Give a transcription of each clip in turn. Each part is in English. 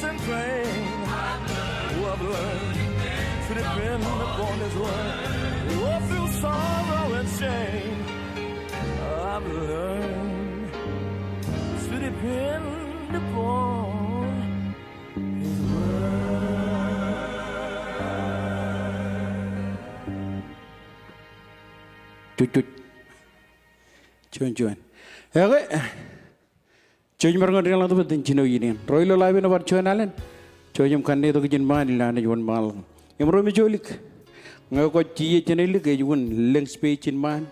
and pain. Oh, I've learned to depend upon His word. Oh, through sorrow and shame, I've learned to depend upon His word. Cuan. Cuan merengut dengan tu betul cino ini. Roy lo live na percuan alen. Cuan kan ni tu kian mana lana juan mal. Yang roy menjulik. Ngau kau cie cina lik juan leng space cin man.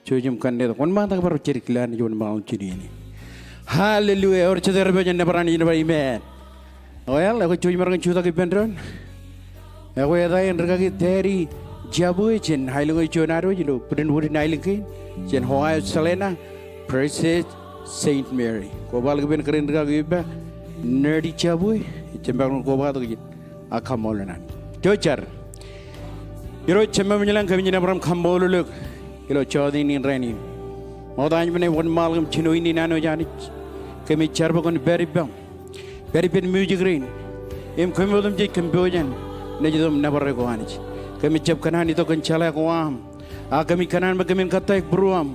Cuan kan ni tu kan mana tak baru cerik lana juan mal cini ini. Hallelujah. Orang cedera berjalan neparan ini beriman. Oh ya, aku cuan merengut cuta kipendron. Aku ada yang terkaki teri. Jabu jen hailungai jonaro jilo puden wuri nailingkin jen Ohio Selena Precious Saint Mary kobal keben keren rega giba nerdy jabu jembang kobal tu jin akamolanan jojar iro chemma menyelang kami jina pram kamboluluk ilo chodi ni reni modanya bene won malgam chino ini nano jani kami charba kon very ben music rain em kami bodum jik kambojan nejidum nabar ko anich kami cap kanan itu kencala kuam, kami kanan bagaimana kata ek beruam,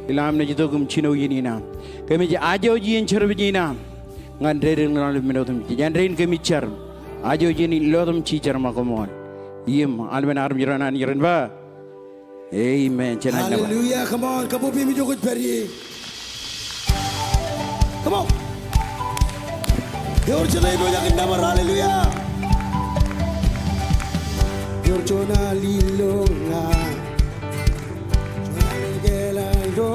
ilam ne jitu kum cino ini na, kami aja ujian cerita ini na, ngandrein lalu menurut jangan kami cer, aja ujian ini lalu cicer makomon, iem almen arm jiran ba, amen. Hallelujah, come on, kamu bimi jukut beri, come on, Dior cerita itu yang indah hallelujah. Jona lilonga Jona gelando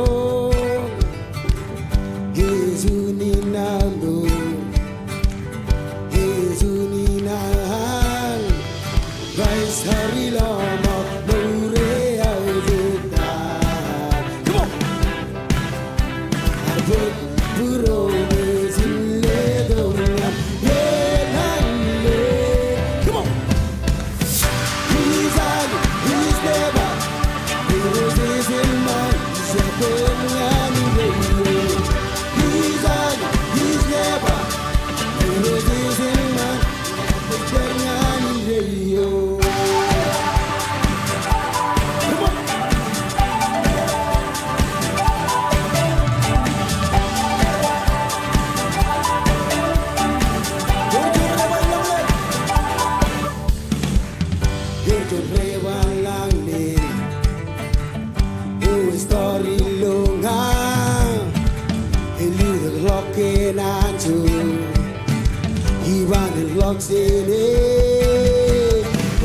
Yesu ni namdo Yesu ni nahal Rais hari lama Nure azuta Come on Arbut buro Mezile donga Yelande Come on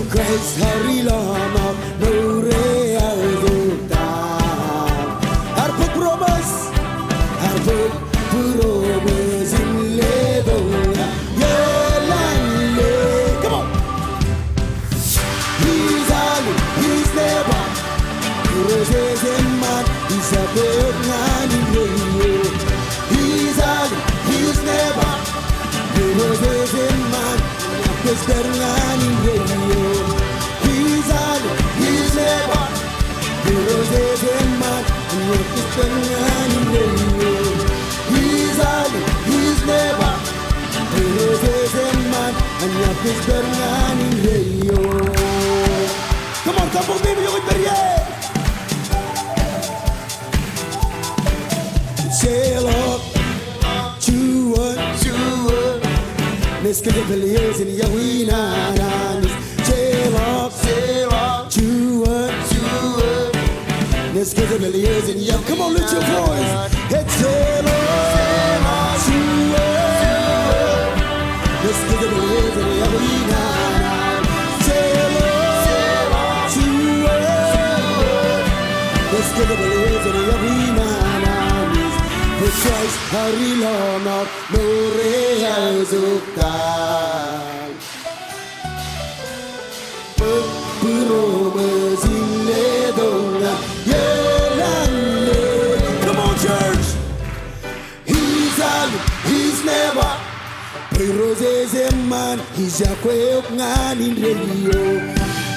Grace hari lama nure azuta Arbuk promise in ledonga Yelande Come on He's Ali, he's never Roses and man He's a big man in radio He's Ali, he's never Roses and man He's better than in radio He's Ali, he's never Roses and man He's better than in radio He's Ali, he's never Roses and man He's better than in radio Come on, come on, baby, you're with me, Sail up, chew Let's get the years in Yahweh. Sail up, chew Let's get the years in Yahweh. Come on, lift your voice. Let's sail up, chew Let's get the years in Yahweh. Sail up, chew Let's get the years in Yahweh. The Christ hari lama nure azukta Buro mezile donga Yelande Come on church He's Ali, he's never Roses and man He's a quick man in radio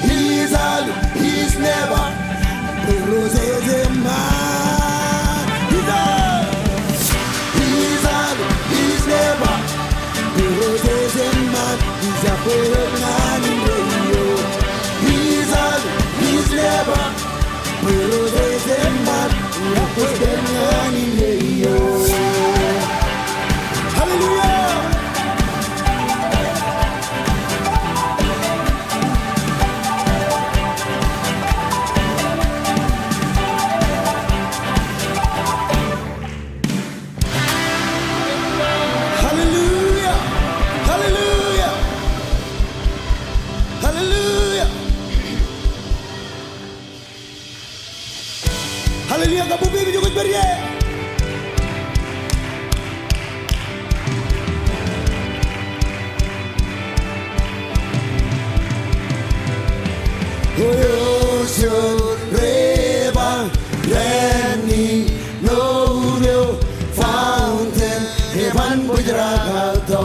He's Ali, he's never Roses and man He's Ali He's never, he roses ocean river, running, no real fountain, heaven with ragato.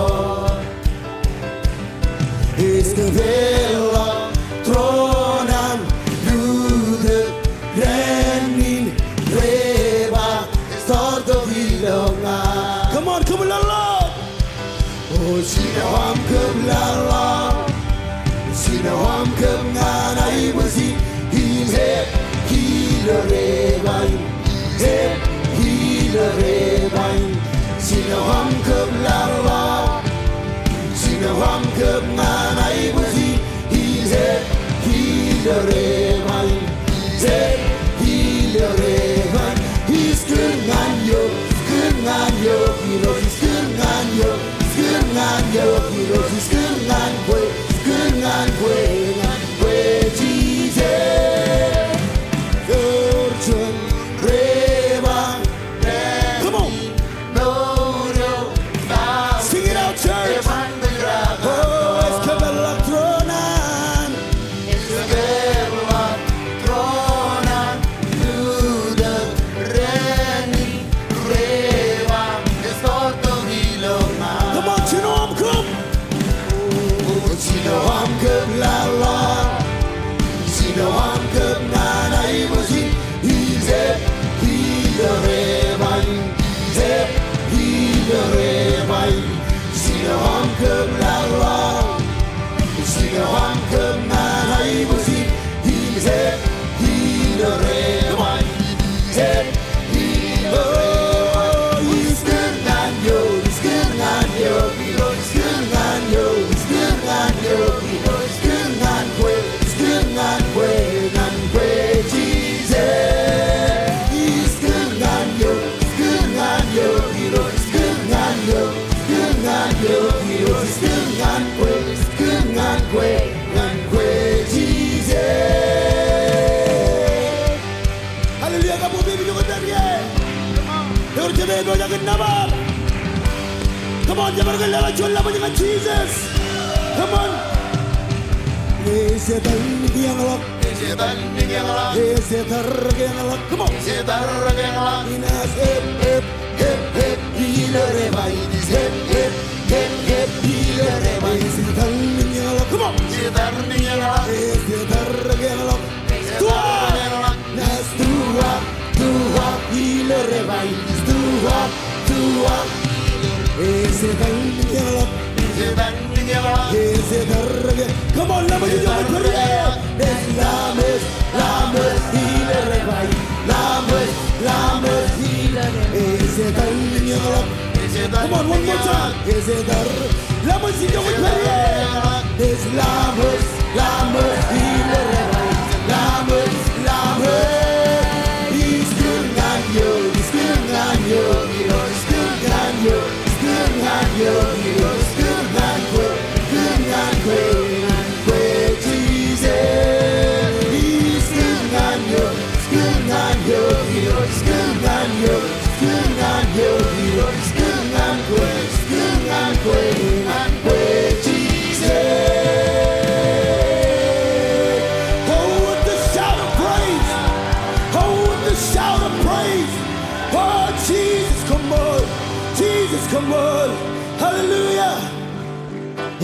It's the veil of throne and through the running river, start the wheel of God. Come on, Lord. Oh, see now I'm come, Lord. See now I'm come, and I was he's hip, healer, rabbi. Hip, healer, rabbi. See now I'm come, Lord. See now I'm come, and I was he's hip, healer, rabbi. Hip, healer, rabbi. He's good, man, yo. Good, man, yo. You know he's good, man, yo. Good, man, yo. You know he's good, man, boy. Good, man, boy, Jesus. Virgin, river. Come on. Sing it out, church. Oh, it's coming up, throne on. It's the veil of throne on. Through the rainy river. It's not the wheel of man. Come on, you know I'm come. You know I'm good, la la. You know I'm good, man. I was he's a healer, rabbi. He's a healer, rabbi. You know I'm good, la la. You know I'm good, man. I was he's a healer, rabbi. He's a healer, rabbi. He's good, man, yo. He's good, man, yo. He's good, man, yo. He's good, man, yo. He's good, man, quick. He's good, man, quick. And quick, Jesus. He's good, man, yo. He's good, man, yo. He's good, man, yo. Good, man, yo. He's good, man, quick. He's good, man, quick. And quick, Jesus. Hallelujah, kamu baby, jangan teriak. Dengar jemaat doa jangan nabak. Come on, jangan gelala jual lama dengan Jesus. Come on. Setan yang lok. Setan yang lok. Setan yang lok. Come on. Setan yang lok. Inas hip healer rebai. Hip healer rebai. Setan yang lok. Come on. Setan yang lok. Setan yang lok. Tua. Nas tua healer rebai. Tua. Setan yang lok. Come on, let me do it for you. Lamus, healer, revive. Lamus, healer. Is it a love? Come on, one more time. Is it a let me see you with me. Is Lamus, healer, revive. Lamus. He's good on you. He's good on you. He's good on you. He's good on you. He's good on you. Great Jesus, he's good on you, he's good on you, he's good on you, he's good on you, he's good on great, he's good on great Jesus. Oh, with the shout of praise, oh Jesus, come on, hallelujah.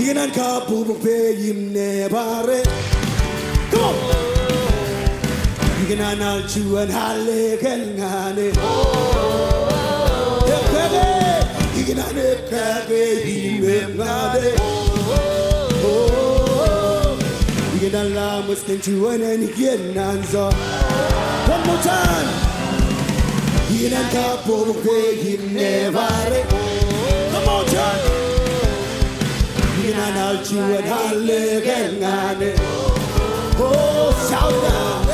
Inan kapu pe yimne bare. Come on. Inan alchuan hale kelngane. Ekade. Inan ekade yimne ngade. Inan la muskin chuan en inan zo. One more time. Inan kapu pe yimne bare. Come on, John. Inan alchuan hale kelngane. Oh, shout out.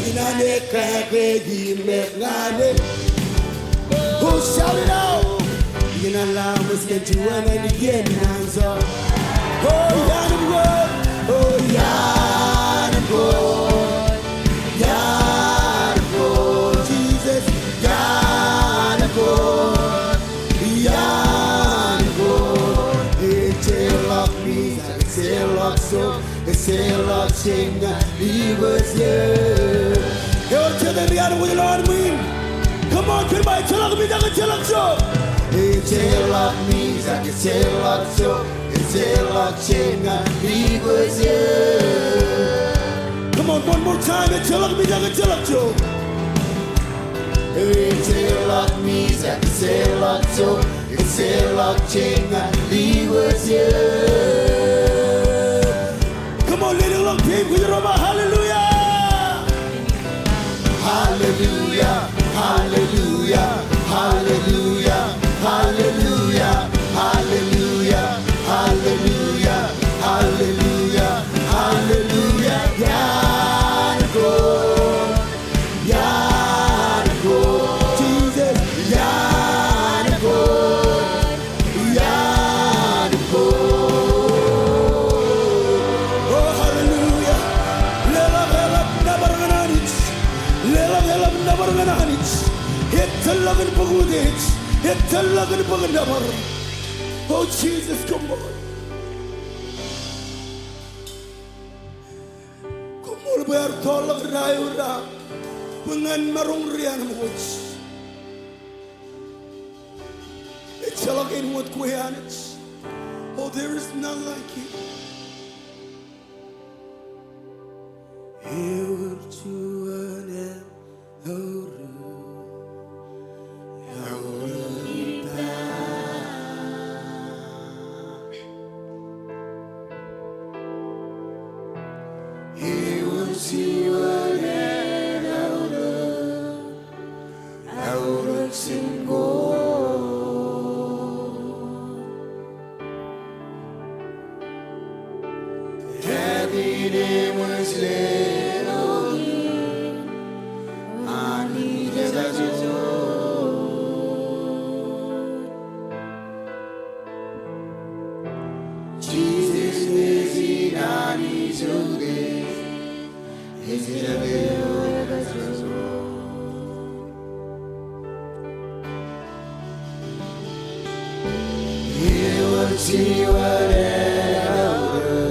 Inan ekade yimne ngade. Oh, shout it out. Inan la muskin chuan en inan zo. Oh, yanam good. Oh, yanam good. Yanam good. Jesus, yanam good. Yanam good. It's a love me. He was here. With the Lord win. Come on, goodbye. Tell me that tell us so. It's a lot means I can say a lot so. It's a lot chinga. He was here. Come on, one more time and tell me that tell us so. It's a lot means I can say a lot so. It's a lot chinga. He was here. Come on, little long people, with your hallelujah. Hallelujah, hallelujah, hallelujah, hallelujah, hallelujah, hallelujah, hallelujah, hallelujah. Yarigo, Yarigo, Jesus, Yarigo, Yarigo. Oh, hallelujah. Lela, lela, never gonna reach. Lela, never gonna reach. Hit the love and bugudich. Hit the love and bugudabar. Oh, Jesus, come on. Come on, bear tall of Rayura. Pungan marung rian woods. It's a look in what Kuyanich. Oh, there is none like you. He will do an He will see what out of sin go. Happy name was laid on him, and he just as Jesus is in and he's okay. Is it a He will see what out of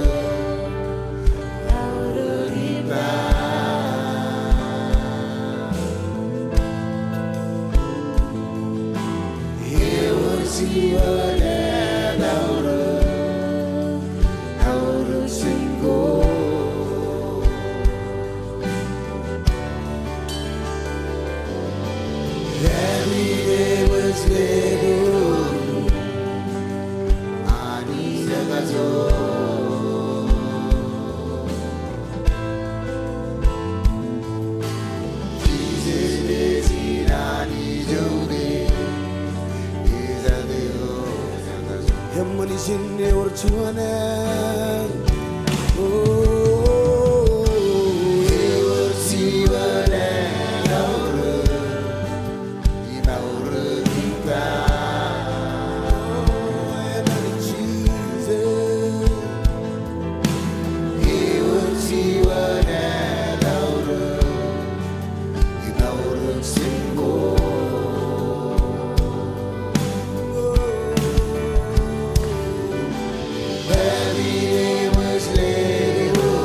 the back. He will see what out of single. Every day was little, and he never told. Jesus is in and he's doing. He's at the old. Him when he's in the old oh, he will see what Every day was late.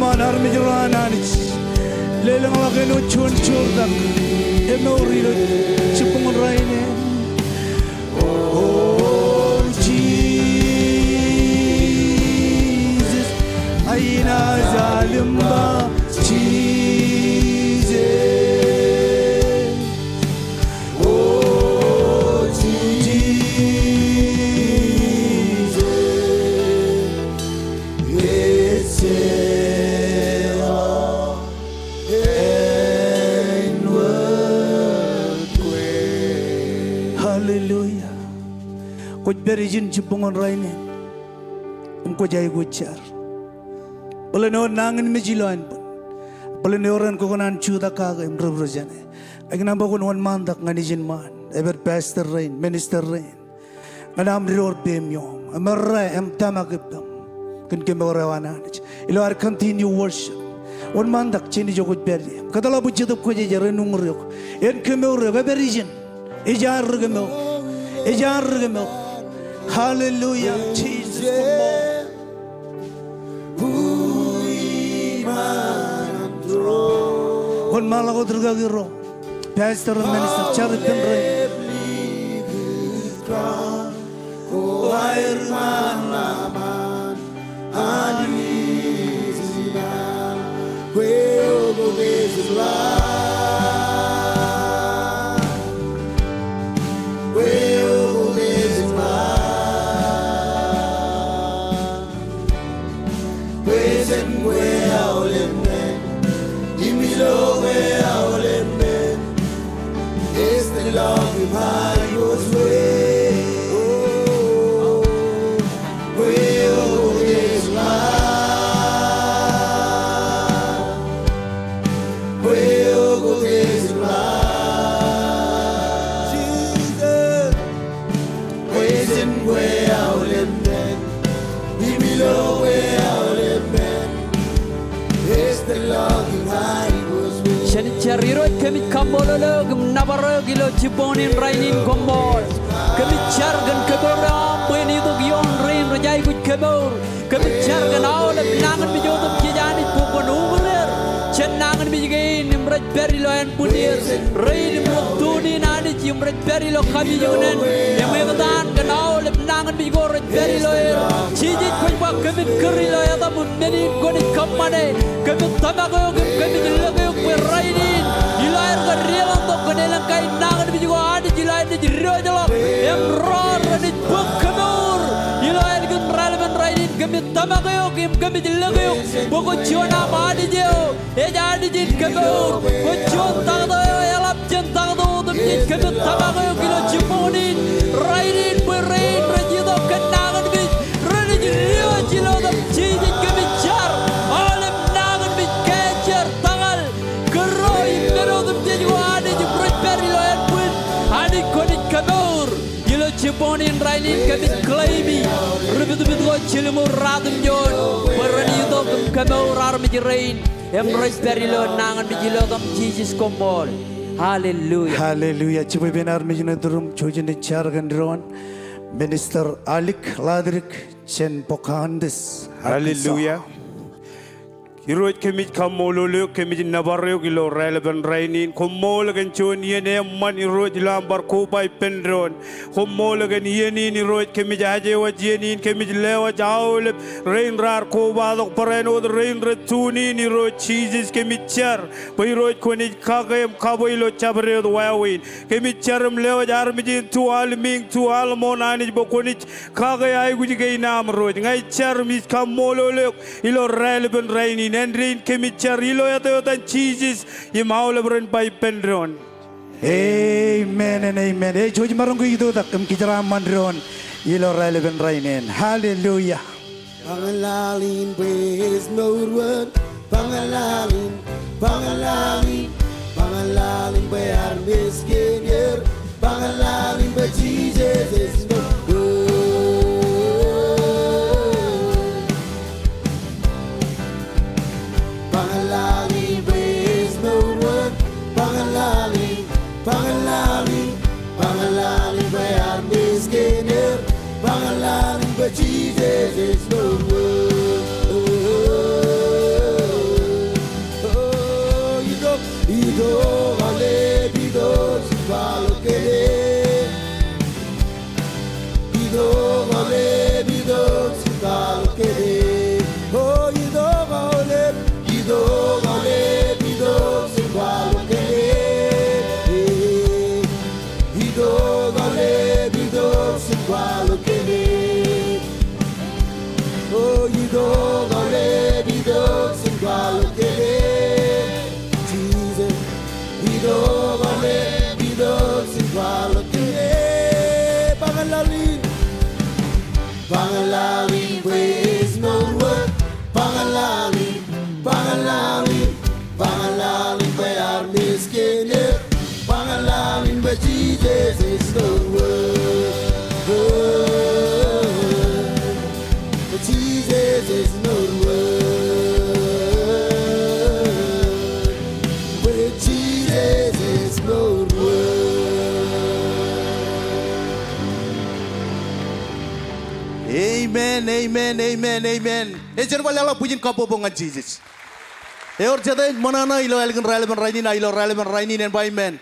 man armijurananich lelang lageno chun churdak emorilo chipungon raine oh Jesus aina zalimba Jesus oh Jesus it's Hallelujah. Kuch berijin chipungon raine. Umko jai guchar. Pelenor nangin mejiloan pun. Pelenoran kokonan chuda kaga imbrojane. Agna bakun one man dak nganijin man. Ever pastor rain, minister rain. Anam riror bemyo. Amarra am tamakipam. Kun kemораwana. Ilo ar continue worship. One man dak chini jogut beri. Kadala bujidap ko jere nungryok. En kemora berijin. Ejar gemel. Hallelujah, Jesus. One malago tergagiro. Pastor and minister Cyrus Rirot kami kambololo gum nabaro gilo ciponin rainin kombol kami chargan keberam beni tu gion rain rajai kuch kebor kami chargan awal nangan bijotam kijani pukon umrer chen nangan bijgein imraj perilo en punir rain muktuni nani imraj perilo kami jonen yamedan ganawal nangan bijgor perilo chiji kuch bak kami kerilo ya tamun beni koni kamane kami tamago kami jelago rainin Jilair kan real untuk kenelang kain nangan biji gua ada jilair di jero jalap emror di buk kemur jilair kan relevan rainin kami tamago kami jelago buku ciona madi jeo jadi jid kemur buku tangdo elap centang do tapi kami tamago kilo ciponin rainin berain rajito kenangan biji rainin jero jilo tapi jid kami car alam nangan biji kecer tangal keroy Ciponin rainin kami klaimi Ribit-ribit ko cilimur radum jon Berani itu kami urar mijirain Embrace perilo nangan mijilo kam Jesus kombol Hallelujah Hallelujah. Cipu benar mijinaturum chojin chargan dron Minister Alik Ladrik Chen Pokandes. Hallelujah. Irot kemit kamololo kemit nabaryo kilo relevant rainin komol gan chon yene man irot lambar ko bay pendron komol gan yene ni irot kemit aje wa jenin kemit lewa jaul rain rar ko badok pareno rain retuni ni irot Jesus kemit char bay irot koni kagem kaboilo chabre wawin kemit charam lewa jar mijin tu alming tu almonani bokoni kagay ay guji gay nam rot ngai char mis kamololo ilo relevant rainin Andrin kemichar ilo yato tan Jesus imaula beren pai pendron. Amen and amen. Hey, George marong itu tak kem kijaran mandron ilo relevant rainin. Hallelujah. Pangalalin praise mawurwan. Pangalalin bayar miskin yer. Pangalalin by Jesus is no good. Pangalalin praise mawurwan. Pangalalin bayar miskin yer. Pangalalin by Jesus is no good. but Jesus is not worth. But Jesus is not worth. Amen, amen, amen, amen. Echen wala la pujin kapo bongan Jesus. Eor jada manana ilo elgan relevan raini na ilo relevan raini nen by men.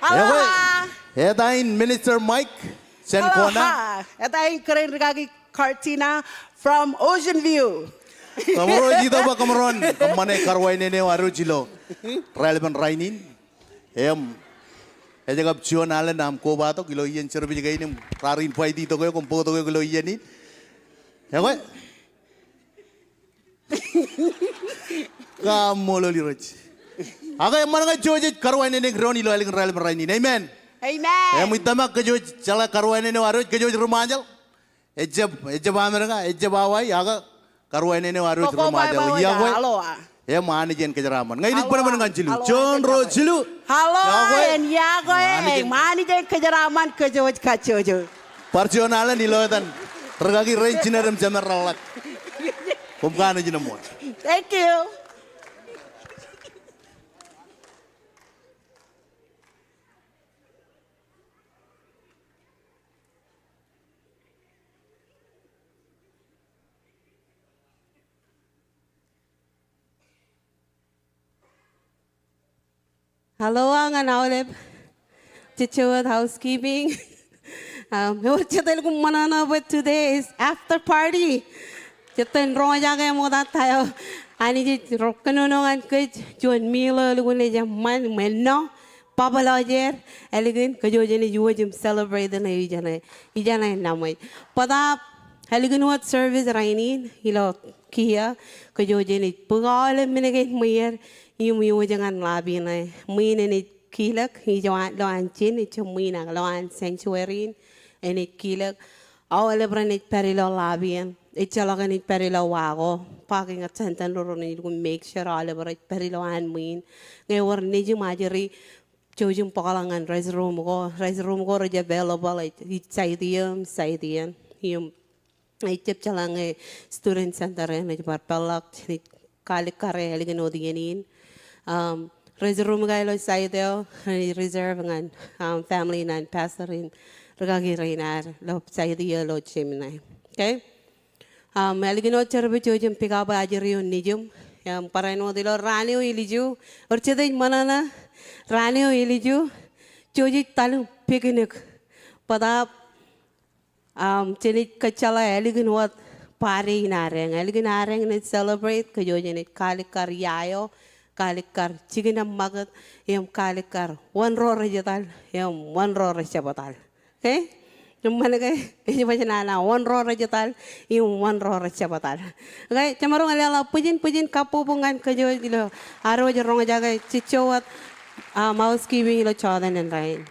Aloha. Hedain Minister Mike Senkona. Aloha. Ito ay karen regagi Cartina from Ocean View. Kamaro jida ba kamaron kamane karwai nene waru jilo relevan rainin. Ejagap cion ala nam ko ba to kilo yen cerbi jaga ini rarin pai di to ko kompo to ko kilo yen ni. Ya ko? Kamu lo liroj. Aga yang mana joje karwai nene ground ilo alin rel rainin. Amen. Amen. Yang mitama kejo cala karwai nene waru kejo rumanjal. Ejab amera ejab awai aga karwai nene waru rumanjal. Ya ko? Aloha. Ya mana jen kejaraman. Ngai ini pernah mendengar cilu. John Ro cilu. Halo, en yago mani jen kejaraman kejoj kacojo. Parcionalan ilo tan. Regagi rangenerem jameralak. Kumkana jinamot. Thank you. Hello, ang naulib. Chichuad housekeeping. Chichuad kung manana but today is after party. Chichuad roja kaya mo tayo. Ani chit rokanunongan kay John Milo lugun leja man menno. Papa Loger, elegant kajoja ni juwa jim celebrate na ijana namay. Pada elegant what service rainin hilo kia kajoja ni pagale minigay mayer. Yung jangan labi na mina ni kilak hijawan loan chin itu mina loan sanctuary ini kilak awalnya berani perilo labian itu lagan ni perilo wago pakai ngerti loro ni aku make sure awalnya berani perilo an min ngewar ni jum ajari jujum pakalangan rise room ko raja available itu saidian yung itu jalan student center ni berpelak ni kali kare lagi nodianin reserve mga sa ito reserve ngan family nan pastorin regagi reinar lo sa ito lo chimnay okay maligino charbe chojum pick up ajeriyo nijum parano dilo ranio iliju orchede manana ranio iliju choji talu picnic pada chinit kachala eligino pari nareng ni celebrate kajojene kali karyayo kalikar cigina magat yang kalikar one row rejatal yang one row rejabatal okay yung mana kay ini macam nana one row rejatal yung one row rejabatal okay camarong alala pujin kapubungan kajo dilo aro jarong jaga cicowat mouse giving lo chodan and rain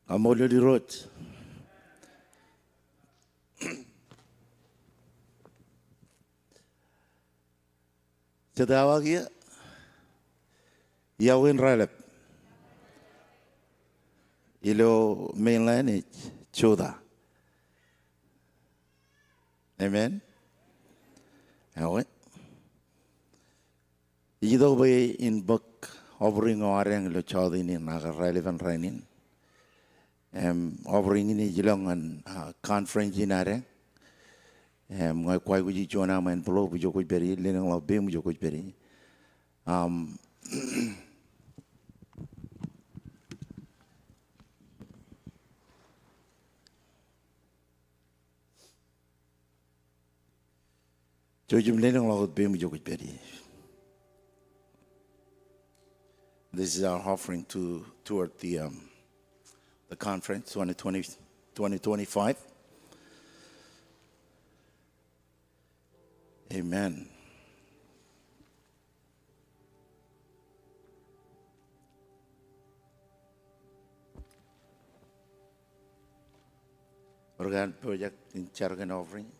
Amolyo di road. Cadawa kia. Yawin ralep. Ilo mainland it choda. Amen. Awen. Ido bay in book offering orang lo choda ini naga relevant rainin. Offering ini jelangan conference ini ada. Mengai kuai kuji cuana main polo pujo kuj beri, lengang lau bem pujo kuj beri. Jujum lengang lau bem pujo kuj beri. This is our offering toward the conference 2025. Amen. Organ project in Chargan offering.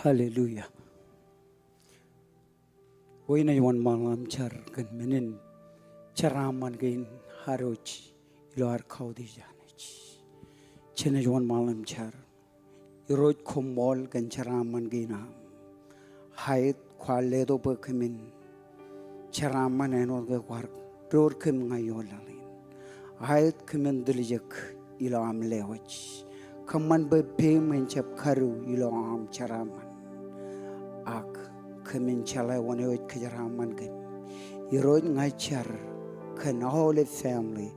Hallelujah. Hoy na yuan malam char kan menin charaman gain haroch ilar kaudi janich. Chena yuan malam char iroj komol kan charaman gainam. Hayat kwaledo berkemin charaman enor ke war ror kem ngayolalin. Hayat kemen dilijak ilam lewach. Kaman bepe mencap karu ilam charaman. Ak kemen chalai wanewat kejaraman kan. Iroj ngachar kan whole family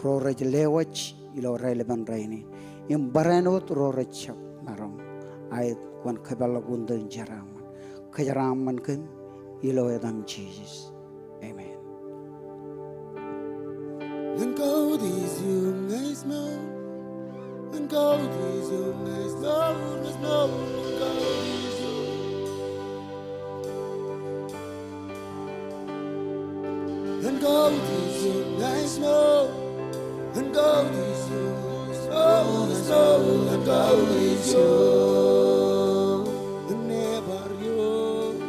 roraj lewach ilo relevant raini. Yang baranot roraj chap marong. Ayat wan kabala gundan charaman. Kejaraman kan ilo edam Jesus. Amen. And go these young eyes know. And go these young eyes know. And go these young. And go these young eyes know. And go these young eyes know. And go these young. And never you.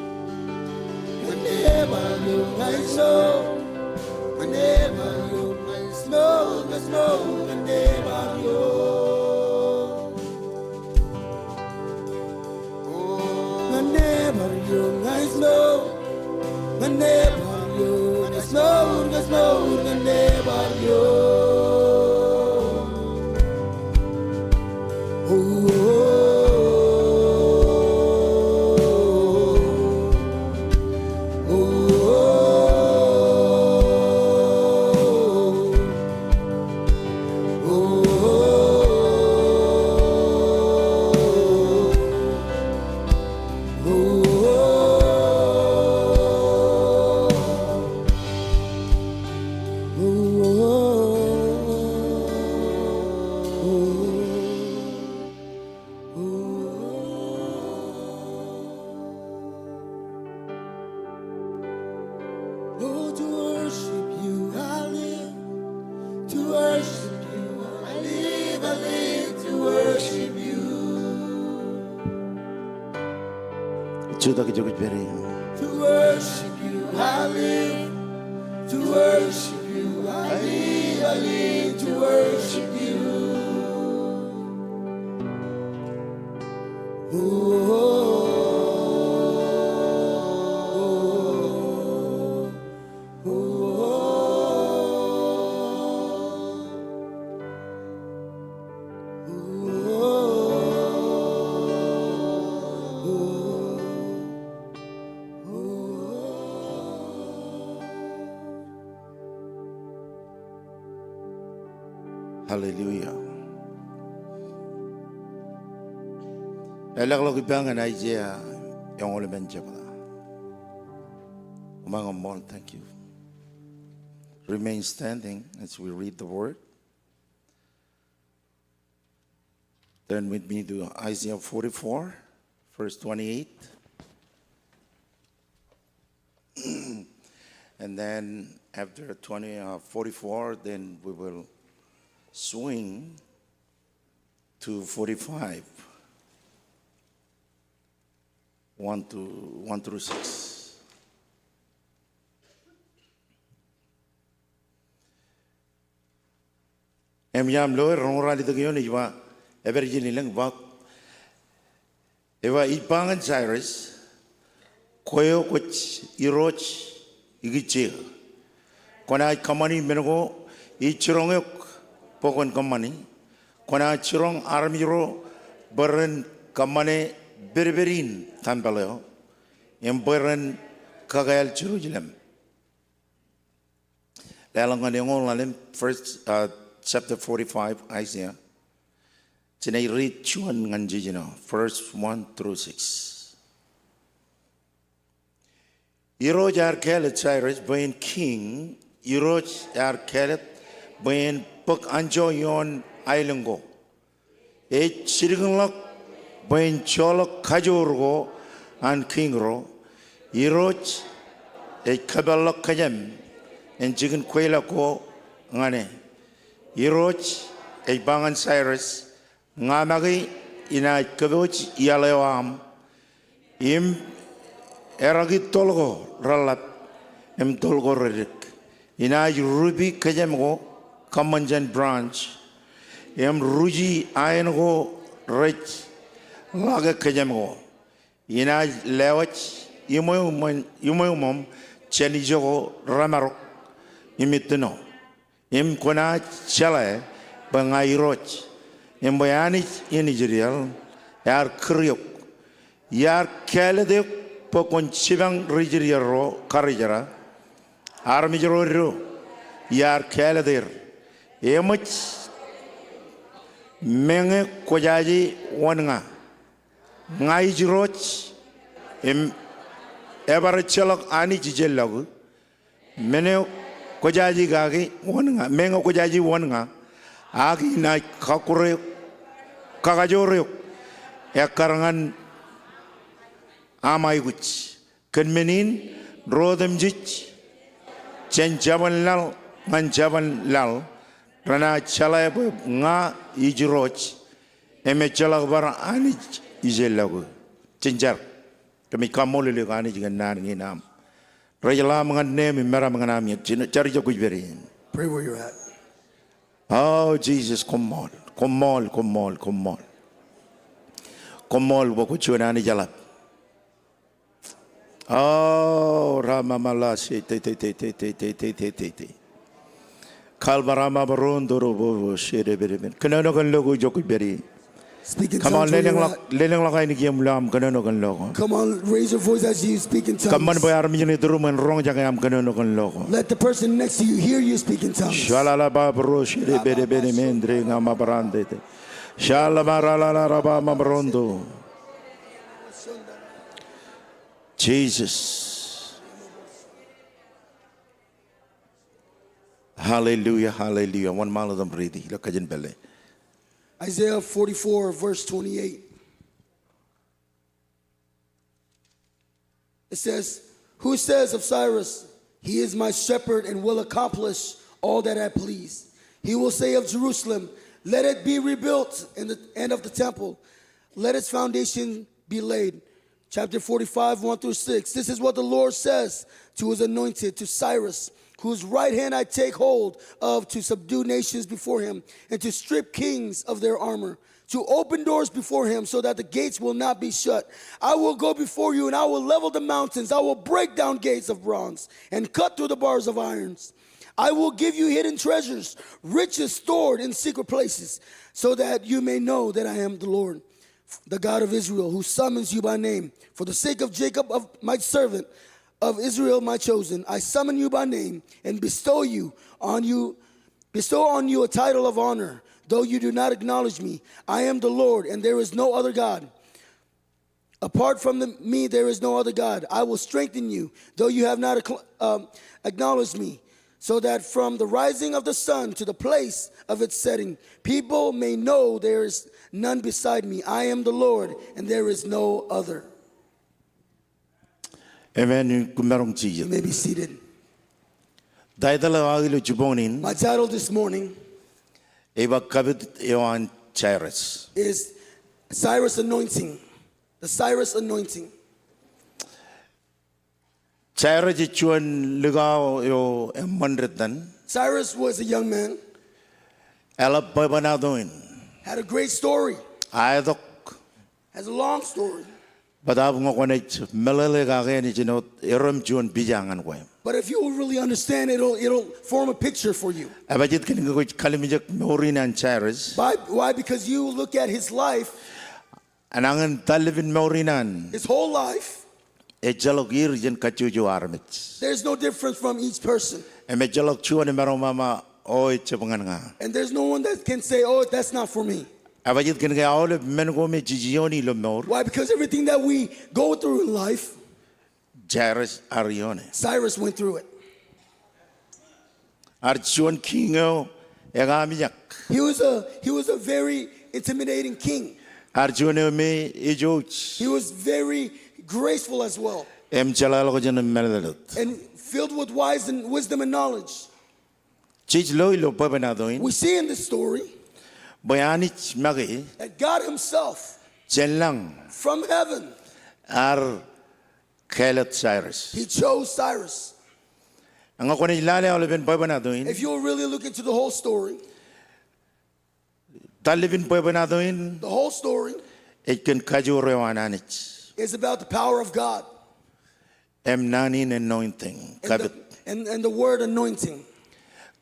And never you eyes know. And never you. Snow, the snow, the never you. The never you, I snow, the never you, the snow, the never you. Oh, to worship you I live, to worship you I live to worship you. 주다 그 저기 베리. To worship you I live, to worship you I live to worship you. Hallelujah. Elak lo kibangan Isaiah yang oleh menjawab. Umangan more, thank you. Remain standing as we read the word. Turn with me to Isaiah 44, verse 28. And then after 44, then we will swing to 45, 1 through 6. Em yam lo rong di tagyo ni wa everjini lang bak ewa ipangan Cyrus koyo kuch iroch igiche kona kamani menugo ichirongok pokon kamani kona chirong armiro beren kamane berberin tambalo yang beren kagayal Jerusalem lalang ngong lalim first chapter 45 Isaiah Chinay read chuan nganji verse 1 through 6 Iroj ar kelet Cyrus bain king Iroj ar kelet bain pag anjo yon ailengo e chirigunglak bain cholok kajurgo an kingro Iroj e kabalak kajem en jigun kwela ko ngane Iroj e bangan Cyrus ngamagi ina kaboch ialewam Im eragi tolgo ralat em tolgo rerik. Ina ruby kajamgo kamanjan branch. Em ruji ayengo rich laga kajamgo. Ina lewach yumoyumom chenijogo ramarok imitno. Im kona chala bangairoj. Em bayani inijrial yar kriok. Yar kelede pokon chibang rijriaro karijara. Armijro ro yar keleder. Emach menge kojaji wanga. Ngaijroch em ever chalak ani jijelag. Mene kojaji gagi wanga. Menga kojaji wanga. Agi na kakure kakajoryo. Ekarangan amai guch. Kenmenin rodem jich. Chen jaban lal man jaban lal. Rana chalai nga ijroch. Eme chalak bara ani ijelagu. Chenjar. Kami kamoli le ani jigan nar nginam. Rajala mangan nemi mera manganam ya. Cari jago jberi. Pray where you're at. Oh Jesus, come on. Come on, come on, come on. Come on, wako chuanani jalap. Oh, Rama Malasi, te. Kalbarama Barondoro, Shedeberimin. Kananogan logo Jokuberi. Speak in Come on, tongues. where you're at. Lenang Lakainikiam Lam, Kananogan logo. Come on, raise your voice as you speak in Come on, tongues. boy, Armin, the room and wrong Jagam Kananogan logo. Let the person next to you hear you speak in tongues. Shalala Babro, Shedeberimin, Dringa Mabrande. Shalamarala Rabba Mabrondo. Jesus. Hallelujah, hallelujah. One mile of them ready. Look at belly. Isaiah 44, verse 28. It says, who says of Cyrus, he is my shepherd and will accomplish all that I please. He will say of Jerusalem, let it be rebuilt in the end of the temple. Let its foundation be laid. Chapter 45, 1 through 6. This is what the Lord says to his anointed, to Cyrus, whose right hand I take hold of to subdue nations before him and to strip kings of their armor, to open doors before him so that the gates will not be shut. I will go before you and I will level the mountains. I will break down gates of bronze and cut through the bars of irons. I will give you hidden treasures, riches stored in secret places, so that you may know that I am the Lord, the God of Israel, who summons you by name. For the sake of Jacob, of my servant, of Israel, my chosen, I summon you by name and bestow on you a title of honor, though you do not acknowledge me. I am the Lord, and there is no other God. Apart from me, there is no other God. I will strengthen you, though you have not acknowledged me, so that from the rising of the sun to the place of its setting, people may know there is none beside me. I am the Lord, and there is no other. Amen. You may be seated. My My title this morning Cyrus. is Cyrus Anointing. The Cyrus Anointing. Cyrus chuan ligao yo emandretan. Cyrus was a young man, Alap babanadoin. had a great story, Ayadok. has a long story. Badab ngokonet melele gageni jinot erom chuan bijangan ko. But if you will really understand, it'll form a picture for you. Abajit kini ko kalimijak Maurinan Cyrus. Why? Because you look at his life, Anangan talivin Maurinan. his whole life. Ejalogir jen kachuju armit. There's no difference from each person. Emejalog chuan maromama oi chepangan nga. And there's no one that can say, oh, that's not for me. Abajit kini ka awle mengo me jijioni lo mor. Why? Because everything that we go through in life, Cyrus Arione. Cyrus went through it. Archuan kingo egamiyak. He was a very intimidating king. Archuan me ejouch. He was very graceful as well, Em chalalo jen melalut. and filled with wisdom and knowledge. Chich lo babanadoin. We see in this story Boyanich magi that God himself chenlang from heaven ar Caleb Cyrus. He chose Cyrus. Ang ako na ilale olivin pa banaduin. If you really look into the whole story, Talivin pa banaduin. the whole story It can kajurewananich. is about the power of God Nanin anointing. and the word anointing.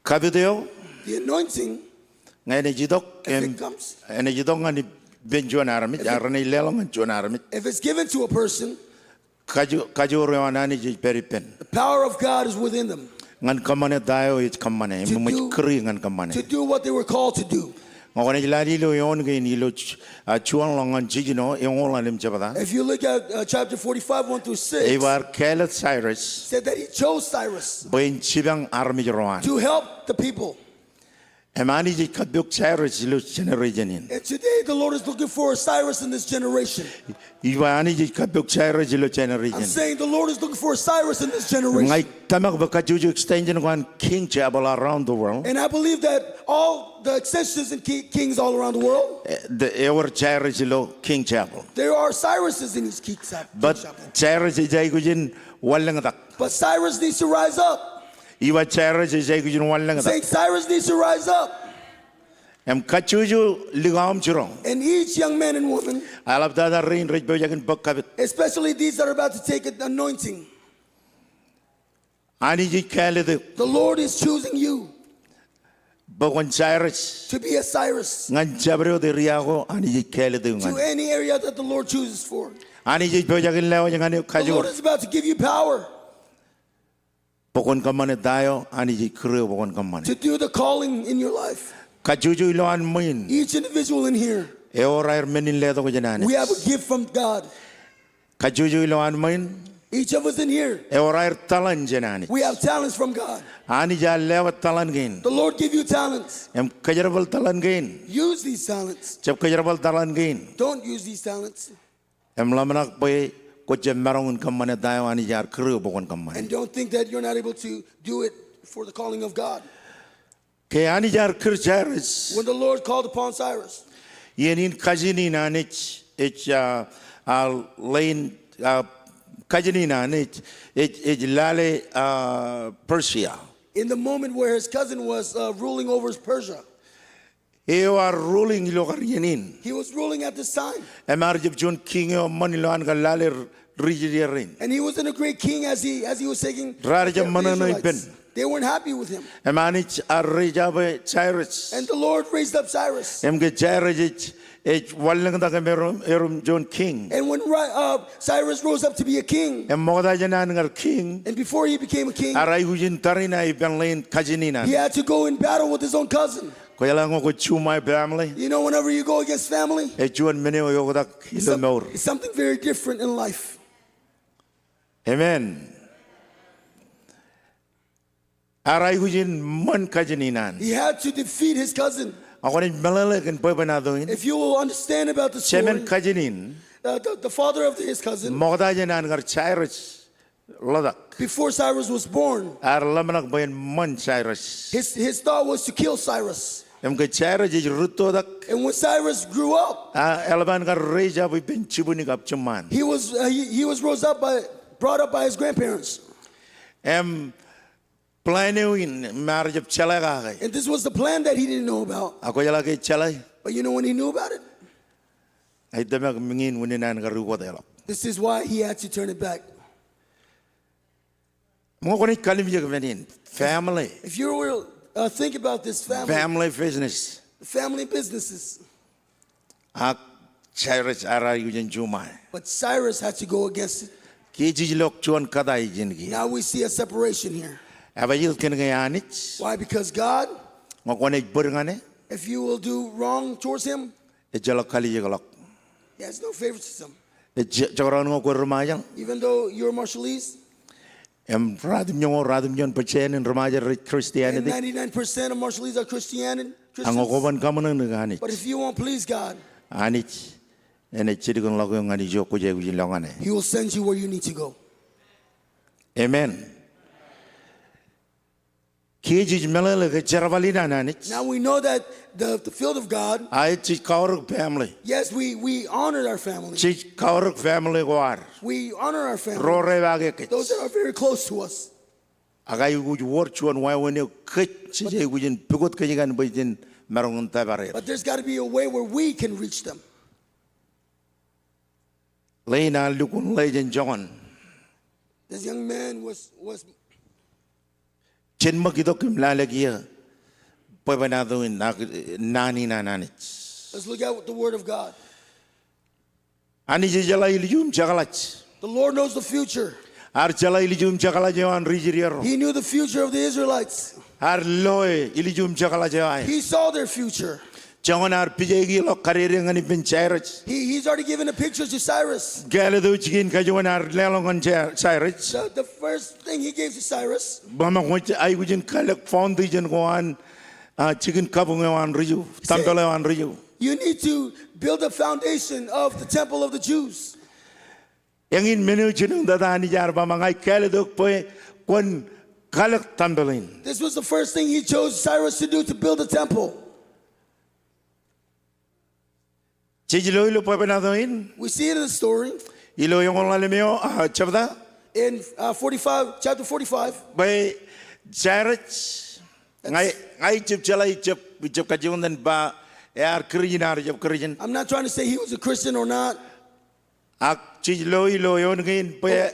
Kabideo. The anointing, Ngayon jidok if it comes, jidok nga ni benjuan aramit. Aran na ilelong ang juan aramit. if it's given to a person, Kajurewananich peripen. the power of God is within them Ngan kamane dayo it kamane. To Mumit do- kri ngan kamane. to do what they were called to do. Ako na ilali lo yon kay nilo chuan longan chigino yung olam chabada. If you look at chapter 45, 1 through 6, Ibar Caleb Cyrus said that he chose Cyrus boin chibang army joroan. to help the people. Emani ji kabuk Cyrus lo generation. And today the Lord is looking for a Cyrus in this generation. Iwani ji kabuk Cyrus lo I'm generation. saying the Lord is looking for a Cyrus in this generation. Ngai tamak baka juju extension kwan king chapel around the world. And I believe that all the extensions and kings all around the world, The our Cyrus lo king chapel. there are Cyruses in each king chapel. But Cyrus jai kujin walang tak. But Cyrus needs to rise up. Iwa Cyrus jai kujin walang Saying tak. Cyrus needs to rise up. Em kachuju ligam churong. And each young man and woman, Alap dada rain rich bojakin bakabit. especially these that are about to take an anointing, Ani ji kale de the Lord is choosing you bakwan Cyrus. to be a Cyrus Ngan jabro de riago ani ji kele de to ngan. any area that the Lord chooses for. Ani ji bojakin lewa jangan The Lord kajur. is about to give you power Pokon kamane dayo ani ji kru pokon kamane. to do the calling in your life. Kajuju ilo an main. Each individual in here, Eorair menin leto ko janane. we have a gift from God. Kajuju ilo an main. Each of us in here, Eorair talan janane. we have talents from God. Ani ja lewat talan gain. The Lord give you talents. Em kajarabal talan gain. Use these talents. Jab kajarabal talan gain. Don't use these talents. Em lamanak boy ko jem marong kamane dayo ani jar kru pokon kamane. And don't think that you're not able to do it for the calling of God. Ke ani jar kru Cyrus. When the Lord called upon Cyrus, Yenin kajini nanich ich lane kajini nanich ich lale Persia. in the moment where his cousin was ruling over Persia, You are ruling logar yenin. he was ruling at this time. Emarjib John King o maniloan ka lale rijirin. And he wasn't a great king as he was taking Rarja care of the mananoy Israelites. pen. They weren't happy with him. Emanich arrejabe Cyrus. And the Lord raised up Cyrus. Emge Cyrus ich wallang da erum John King. And when Cyrus rose up to be a king, Em moda janan ngar king. and before he became a king, Aray hujin tarina iban lane kajini na. he had to go in battle with his own cousin. Koyalang ko chew my family. You know, whenever you go against family, Juan mene o yogodak hilomor. it's something very different in life. Amen. Aray hujin man kajininan. He had to defeat his cousin. Ako ni malalak and pwede If you will understand about the Semen story, kajinin. the father of his cousin, Moda janan ngar Cyrus ladak. before Cyrus was born, Ar lamanak bayan man Cyrus. his thought was to kill Cyrus. Em ke Cyrus jij ruto dak. And when Cyrus grew up, Elaban ngar reja bi ben chibuni kap cuman. he was brought up by his grandparents. Em planning marriage of chalaga. And this was the plan that he didn't know about. Ako jala ke chalai. But you know when he knew about it? Ay damak mingin wuninan ngar ruwa delok. This is why he had to turn it back. Mo ko ni kalim jeg venin. Family. If you will think about this Family business. family businesses, Ak Cyrus aray hujin jumai. but Cyrus had to go against it. Ki jijlok chuan kadai jingi. Now we see a separation here. Abayil ken ngayanich. Why? Because God, Mo ko ni burngane. if you will do wrong towards him, Ejalo kali jegalok. he has no favoritism. Jagoran ngo ko rumayang. Even though you're Marshallese, Em radim nyon pachen in remaja and Christianity. 99% of Marshallese are Ang Christians. okoban kaman ng But if you won't please God, anich. Ene chidi kong lago yung ani jo kuje kujin langane. he will send you where you need to go. Amen. Kiji melele ke charavalina nanich. Now we know that the field of God, I chi kauruk family. yes, we honored our family. Chi kauruk family war. We honor our family. Rore vage ke. Those that are very close to us. Agai uj worchuan wai wene kech chi ujin pigot ke jigan bujin marungun tabare. But there's got to be a way where we can reach them. Leina lukun legend John. This young man was Chen makito kim lalagia. Pwebana in nani nanich. let's look at the word of God. Ani jala ilijum chagalach. The Lord knows the future. Ar jala ilijum chagalajawan rijiriero. He knew the future of the Israelites. Ar loe ilijum chagalajawai. He saw their future. Jangan ar pijegi lo karering ani ben Cyrus. He's already given a picture to Cyrus. Gale do chikin kajuan ar lelongan Cyrus. The first thing he gave to Cyrus, Bama ngoch ay gujin kalak foundation koan chikin kabungawan riju. Tambalawan riju. you need to build a foundation of the temple of the Jews. Yang in menu chinung dadani jar bama ngai kale do poe kon kalak tambalin. This was the first thing he chose Cyrus to do, to build a temple. Chijilo ilo poe penadoin. We see it in the story Ilo yung olalmeo chavda. in chapter 45. By Cyrus ngai chip chalai chip kajuan dan ba ar krijinar chip krijin. I'm not trying to say he was a Christian or not. Ak chijlo ilo yon ngin poe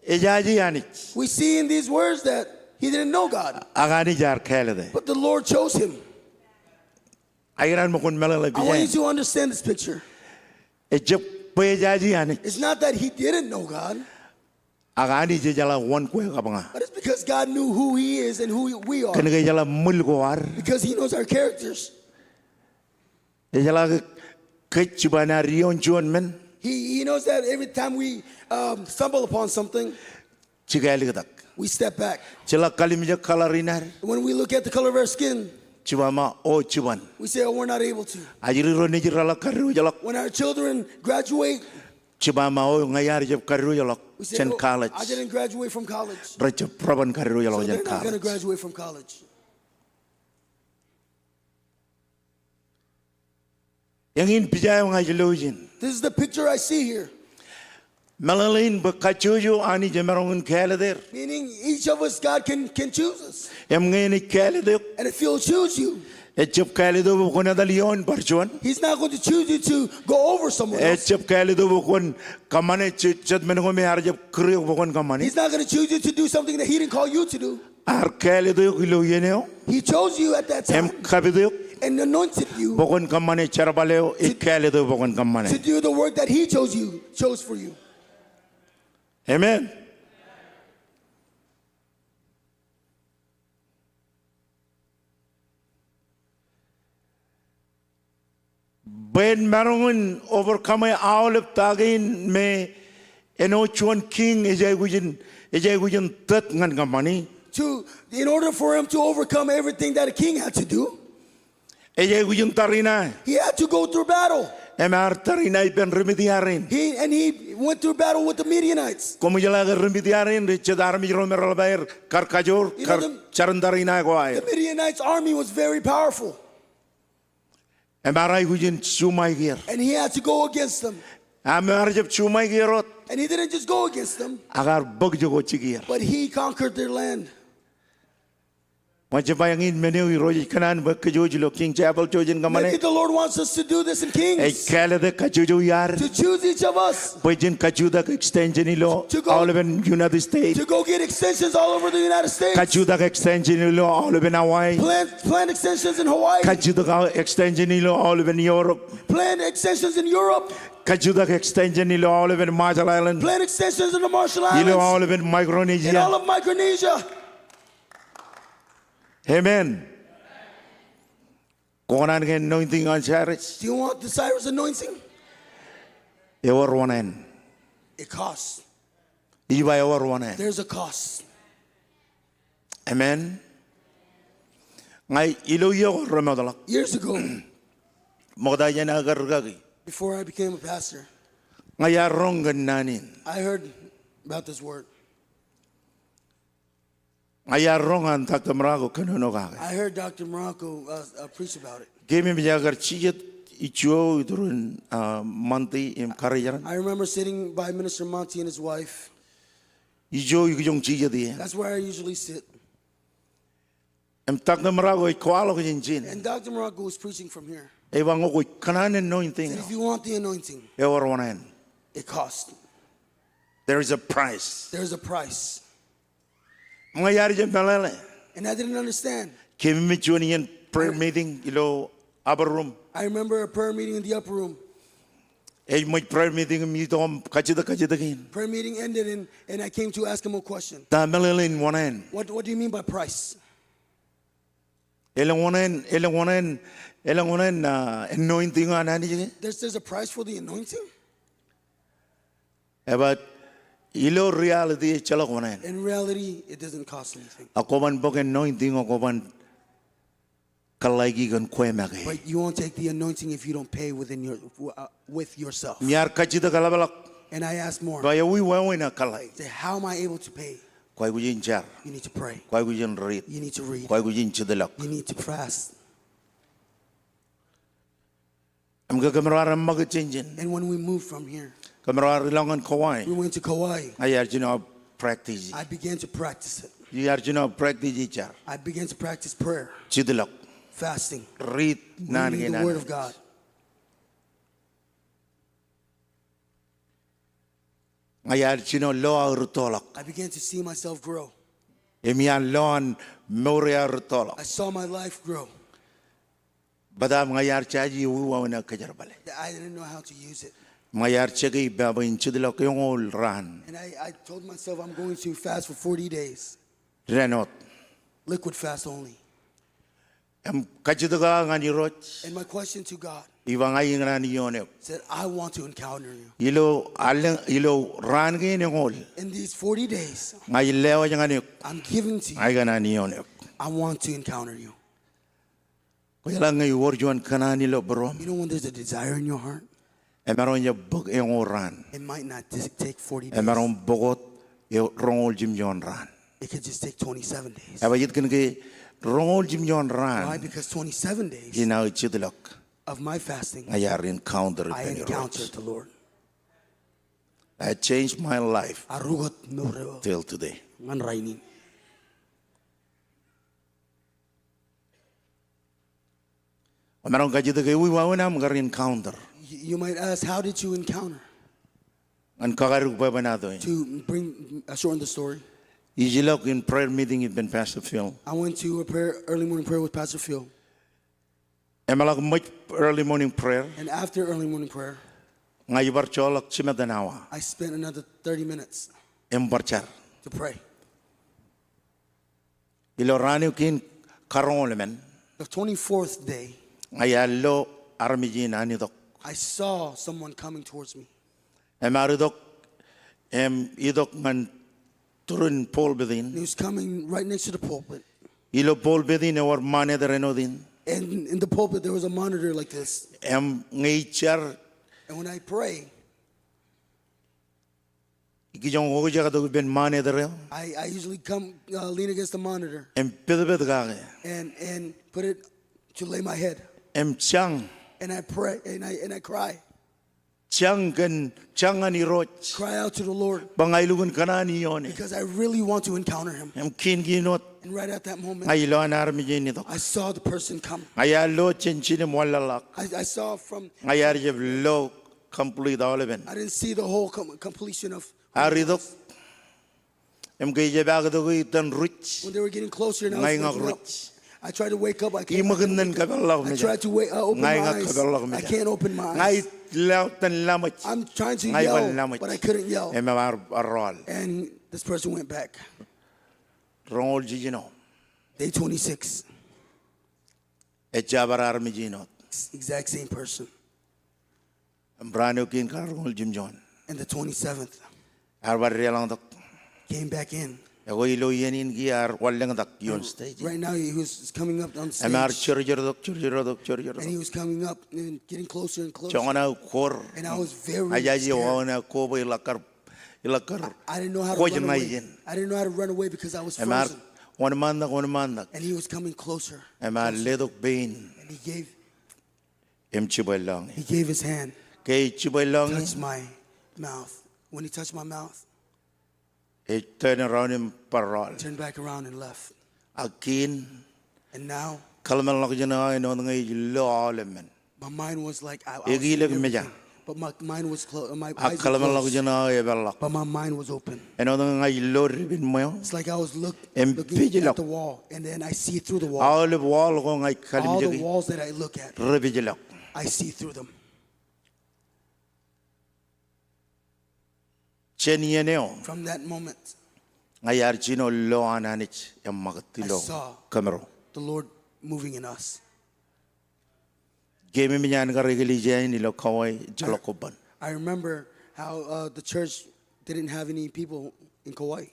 ejaji anich. We see in these words that he didn't know God, Agani jar kale de. but the Lord chose him. Airan mo kun melala I want you bijan. to understand this picture. Ejep poe ejaji anich. It's not that he didn't know God, Agani jala wan kwe kabanga. but it's because God knew who he is and who we are. Kene jala mul war. Because he knows our characters. Jala kechibana rion chuan men. He knows that every time we stumble upon something, Chigali katak. we step back. Jala kalimja kalarinar. When we look at the color of our skin, Chibama o chiban. we say, oh, we're not able to. Ajiri ro nijirala karu jala. When our children graduate, Chibama o ngayar jab karu jala. we say, Chen oh, college. I didn't graduate from college. Raja praban karu jala So they're jen not going to college. graduate from college. Yang in pijay ngai jelojin. This is the picture I see here. Malalin bakachujo ani jemerong kale der. Meaning each of us, God can choose us. Em ngeni kale der. And if he'll choose you, Echep kale do bukon adalion parchuan. he's not going to choose you to go over someone else. Echep kale do bukon kamane chat mengo me arjep kriyo bukon kamane. He's not going to choose you to do something that he didn't call you to do. Ar kale do kilo yeneo. He chose you at that Em time kabido and anointed you bukon kamane charabaleo ikale do bukon to kamane. do the work that he chose for you. Amen. Ben marungun overcome all of tagin me eno chuan king ejay gujin tat ngan kamani. In order for him to overcome everything that a king had to do, Ejay gujin tarina. he had to go through battle. Emar tarina ipen remediarin. He went through battle with the Midianites. Como jala remediarin richadar mi romero baer karkajor You know kar them- charandarina The goay. Midianites' army was very powerful, Emarai gujin chumai gir. and he had to go against them. Amar jeb chumai girot And he didn't just go against them, agar bug jogo chigir. but he conquered their land. Macam bayangin menu roji kanan berkejuj lo king chapel jojin Maybe kamane. the Lord wants us to do this in Kings, Kale de kajuju yar. to choose each of us Pojin kajuda extension ilo To go- all of United States. to go get extensions all over the United States. Kajuda extension ilo all of Hawaii. Plant extensions in Hawaii. Kajuda extension ilo all of Europe. Plant extensions in Europe. Kajuda extension ilo all of Marshall Island. Plant extensions in the Marshall Ilo all Islands. of In all Micronesia. of Micronesia. Amen. Konan gen anointing on Cyrus. Do you want the Cyrus anointing? Ewer one. It costs. Iba ewer one. There's a cost. Amen. Ngai ilo yo remadala. Years ago, Modaya na gargagi. before I became a pastor, Ngaya rongan nanin. I heard about this word. Ngaya rongan tak temrago kanono ga. I heard Dr. Morocco preach about it. Gemi bijagar chijet ichuo iturun manti im karajaran. I remember sitting by Minister Monty and his wife. Ijo ikujong chijet dia. That's where I usually sit. Em tak temrago ikwalo kujinjin. And Dr. Morocco was preaching from here. Ewango ko kanan anointing. Said, if you want the anointing, Ewer wanan. it costs. There is a price. There's a price. Mga yari jem palale. And I didn't understand. Kemi michuani in prayer meeting ilo upper room. I remember a prayer meeting in the upper room. Eh my prayer meeting mi to kachida kin. Prayer meeting ended and I came to ask him a question. Ta malale in wanan. What do you mean by price? Elang wanan anointing anani jige. There's a price for the anointing? But ilo reality chalak wanan. In reality, it doesn't cost anything. Akoban bok anointing akoban kalagi kan kwe mage. But you won't take the anointing if you don't pay with yourself. Miar kachida kalabalak. And I asked more. Baya wi wawina kalai. Say, how am I able to pay? Koi kujin jar. You need to pray. Koi kujin read. You need to read. Koi kujin chidalak. You need to fast. Am gagamara mag changin. And when we moved from here, Kamara longan Kauai. we went to Kauai. Ayarjuna practice. I began to practice it. Ayarjuna practice jar. I began to practice prayer, Chidalak. fasting, Read nan reading the Word of God. Ayarjuna loa rutolak. I began to see myself grow. Emian loan moria rutolak. I saw my life grow. Badam ngayar chaji uwana kajarbale. I didn't know how to use it. Mayar chagi baba in chidalak yung all ran. And I told myself I'm going to fast for 40 days. Renot. Liquid fast only. Am kajidaga ngani roch. And my question to God Iwang ay ngani yonek. said, I want to encounter you. Ilo ran gini all. In these 40 days, Ngay lewa yung anik. I'm giving to you. Ay ganani yonek. I want to encounter you. Kaya lang ngay warjuan kanani lo bro. You know when there's a desire in your heart, Emeron ya bug yung ran. it might not take 40 days. Emeron bogot yung rongol jim yon ran. It could just take 27 days. Aba yit kan ke rongol jim yon Why? ran. Because 27 days Ginaw chidalak. of my fasting, Ayar encounter I encountered the Lord. I changed my life Arugot no till today. man rainin. Emeron kajida ke wiwawana mga encounter. You might ask, how did you encounter? Ang kakarug pa ba nato? To shorten the story, Ijilok in prayer meeting it been Pastor Phil. I went to a early morning prayer with Pastor Phil. Emalak much early morning prayer. And after early morning prayer, Ngayibar cholak chimadanawa. I spent another 30 minutes Embarchar. to pray. Ilorani kin karong olemen. The 24th day, Ngayalo armijin anidok. I saw someone coming towards me. Emaridok idok man turun pol bedin. He was coming right next to the pulpit. Ilo pol bedin or mane de renodin. And in the pulpit, there was a monitor like this. Ngayichar And when I pray, ikijong hoja kadog ben mane de reo. I usually come lean against the monitor Pedebed gage. and put it to lay my head. Chang. And I pray and I cry. Chang ani roch. Cry out to the Lord Bangailugun kanani yon. because I really want to encounter him. Kin ginot. And right at that moment, Ngayilo anarmijin nito. I saw the person come. Ngayalo chinchine molalak. I saw from, Ngayar jev lo complete oleven. I didn't see the whole completion of Aridok. Kaya bagado itan rich. when they were getting closer and I Ngay was nga waking up. rich. I tried to wake up. I can't. Imagandan kabalaw I tried to open my eyes. I can't open my Ngay eyes. lautan lamach. I'm trying to Ngay yell, lamach. but I couldn't yell. Emamar arol. And this person went back. Rongol jijino. Day 26, Ejabar armijinot. exact same person. Brano kin karongol jimjon. And the 27th Arbar relang dok. came back in. Ego ilo yenin giar walang dak yon stage. Right now, he was coming up on Emar stage. churjor And he was coming up and getting closer and closer. Chongana kor. And I was very Ayaji scared. wana kobo ilakar. I didn't know how to Koj run away. mayin. I didn't know how to run away because I was Emar frozen. One man. And he was coming closer. And my little bean. And he gave Chiboy his hand, Kay Chiboy long. touched my mouth. When he touched my mouth, He turned around in parol. turned back around and left. Akin. And now, Kalman Lokjana and on the law element. my mind was like, I was Egi seeing leg everything. meja. But my mind was closed. My A eyes were Kalman closed. Lokjana ever But my mind was open. And on the Lord ribbon moyo. It's like I was looking Vigilok. at the wall, and then I see through the wall. All the wall going like All the Kalimjaki. walls that I look at, Revigilok. I see through them. Chenieneo. From that moment, Ngayarchino lo ananich I yamakatilo saw kamero. the Lord moving in us. Game minyan ka regili ni lo kawai jalokoban. I remember how the church didn't have any people in Kauai.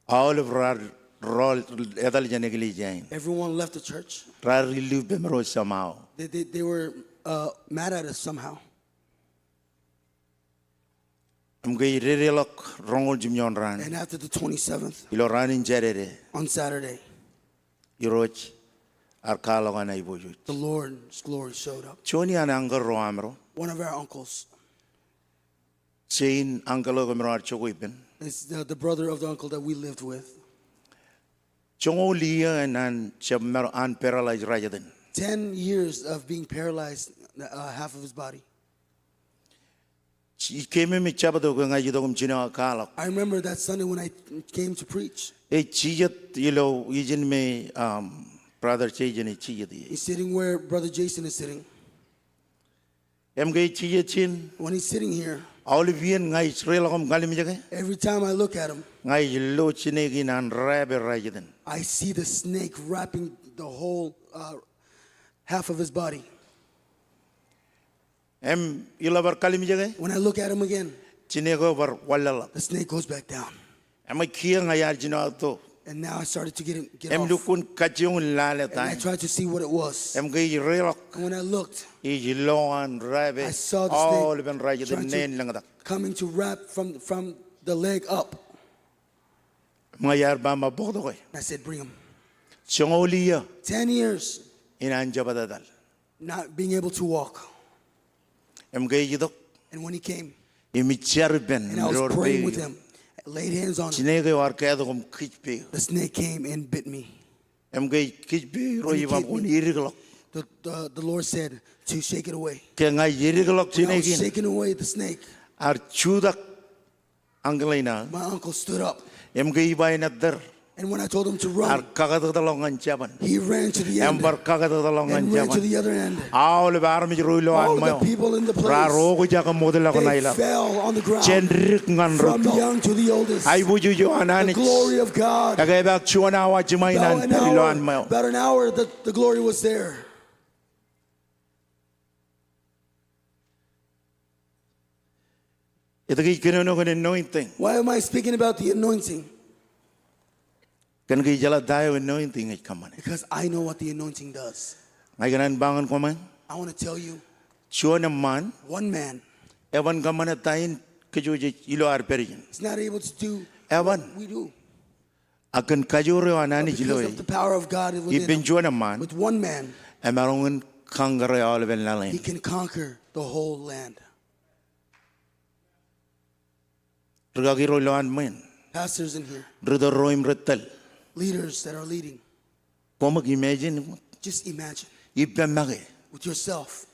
All of our role edal janegili jain. Everyone left the church. Rari live bemero somehow. They were mad at us somehow. I'm going to relok rongol jimyon ran. And after the 27th, Ilo ranin jarere. on Saturday, Iroch arkalo ka na ibojo. the Lord's glory showed up. Choni anangar roamro. One of our uncles Chain angalo kamero archoko ipen. is the brother of the uncle that we lived with. Chongo liya and chabmero an paralyzed rajaden. 10 years of being paralyzed, half of his body. Ikeme mi chabado ko ngaji dogum chino akalo. I remember that Sunday when I came to preach. E chijat ilo ijin me brother chijin e chijat. He's sitting where Brother Jason is sitting. Em gay chijachin. When he's sitting here, Olivian ngai Israel kom galim jage. every time I look at him, Ngai lo chinegi nan rabe rajaden. I see the snake wrapping the whole half of his body. Em ilabar kalim jage. When I look at him again, Chinego bar walala. the snake goes back down. Em kia ngayar jino to. And now I started to get Em off. lukun kachung lale And I time. tried to see what it was. Em gay relok. And when I looked, Ijiloan rabe. I saw the All snake ben rajaden trying nen langadak. coming to wrap from the leg up. Ngayar ba mabokdo koy. I said, bring him. Chongolia 10 years inan jabadadal. not being able to walk. Em gay jidok. And when he came, Imichar ben. and I was praying with him, I laid hands on him, Chinege war kaya kom kichpe. the snake came and bit me. Em gay kichpe When he royi bam kicked kon me, iriglok. The Lord said to shake it away. Kaya nga iriglok When I was chinegin. shaking away the snake, Ar chudak anglaina. my uncle stood up. Em gay bay nadar. And when I told him to Ar run, kagatalongan chaban. he ran to the Em end bar kagatalongan and ran to chaban. the other end. Aul bar mi ruilo All an the mayo. people in the Ra place, ro ko jaga model ako they naila. fell on the ground, Chenrik ngan from roto. young to the oldest. Ay buju jo The ananich. glory of God. Kagay bak chuan awa chimay nan perilo an mayo. About an hour, the glory was there. Ito kay kinuno ko anointing. Why am I speaking about the anointing? Kan kay jala dayo anointing ay kaman. Because I know what the anointing does. Ngay ganan bangan ko man. I want to tell you, Chuan naman. one man Ewan ka man at tayin kajuji ilo arperin. is not able to do Ewan. what we do. Akan kajuro anani Because jilo of the power of God within him. Ipinchuan naman. With one man, Emarongan kangare oliven he lalin. can conquer the whole land. Ragagiro loan man. Pastors in here, Rudo roim retal. leaders that are leading, Kung mag-imagine mo. just imagine Ipamake. with yourself,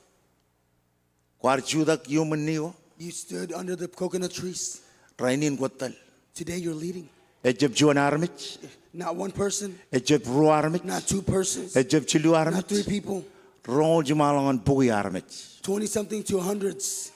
Kwarchudak human niyo. you stood under the coconut trees. Rainin kwatal. Today you're leading. Ejeb chuan armich. Not one person, Ejeb ru armich. not two persons, Ejeb chilu not three armich. people, Rong jumalangan pugi armich. 20 something to hundreds.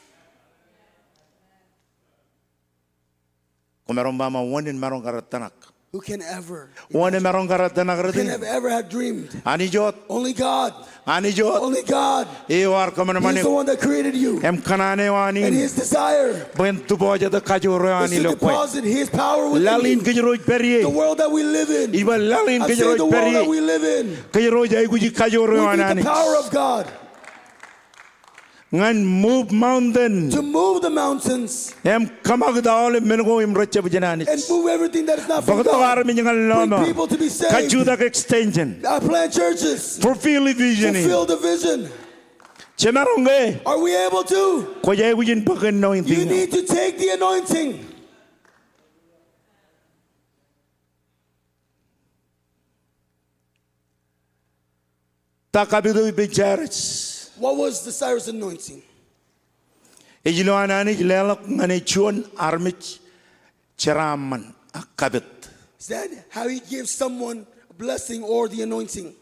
Kung meron ba mawanin meron karatanak. Who can ever, Wanin meron karatanak who can rin. have ever had dreamed? Ani jot. Only God, Ani jot. only God. Iwar ka man He's the one that created you. Em kanane And wanin. his desire Bentu po aja the kajuro is ani to lokwe. deposit his power within Lalin you. kajuro perye. The world that we live in. Iba lalin I say kajuro the world that we perye. live in. Kajuro jay kuji kajuro We need anani. the power of God. ngan move mountain to move the mountains em kamag daole mengo im roche bjanani and move everything that is not from bagdo God. armi ngal Bring lama people to be saved. kajuda extension I plant churches. fulfill vision Fulfill the vision. chemaronge Are we able to? ko jay wujin bagen no You thing need to take the anointing. takabido be Cyrus What was the Cyrus anointing? ejilo anani lelok ngane chuon armich cheraman akabet Is that how he gives someone a blessing or the anointing?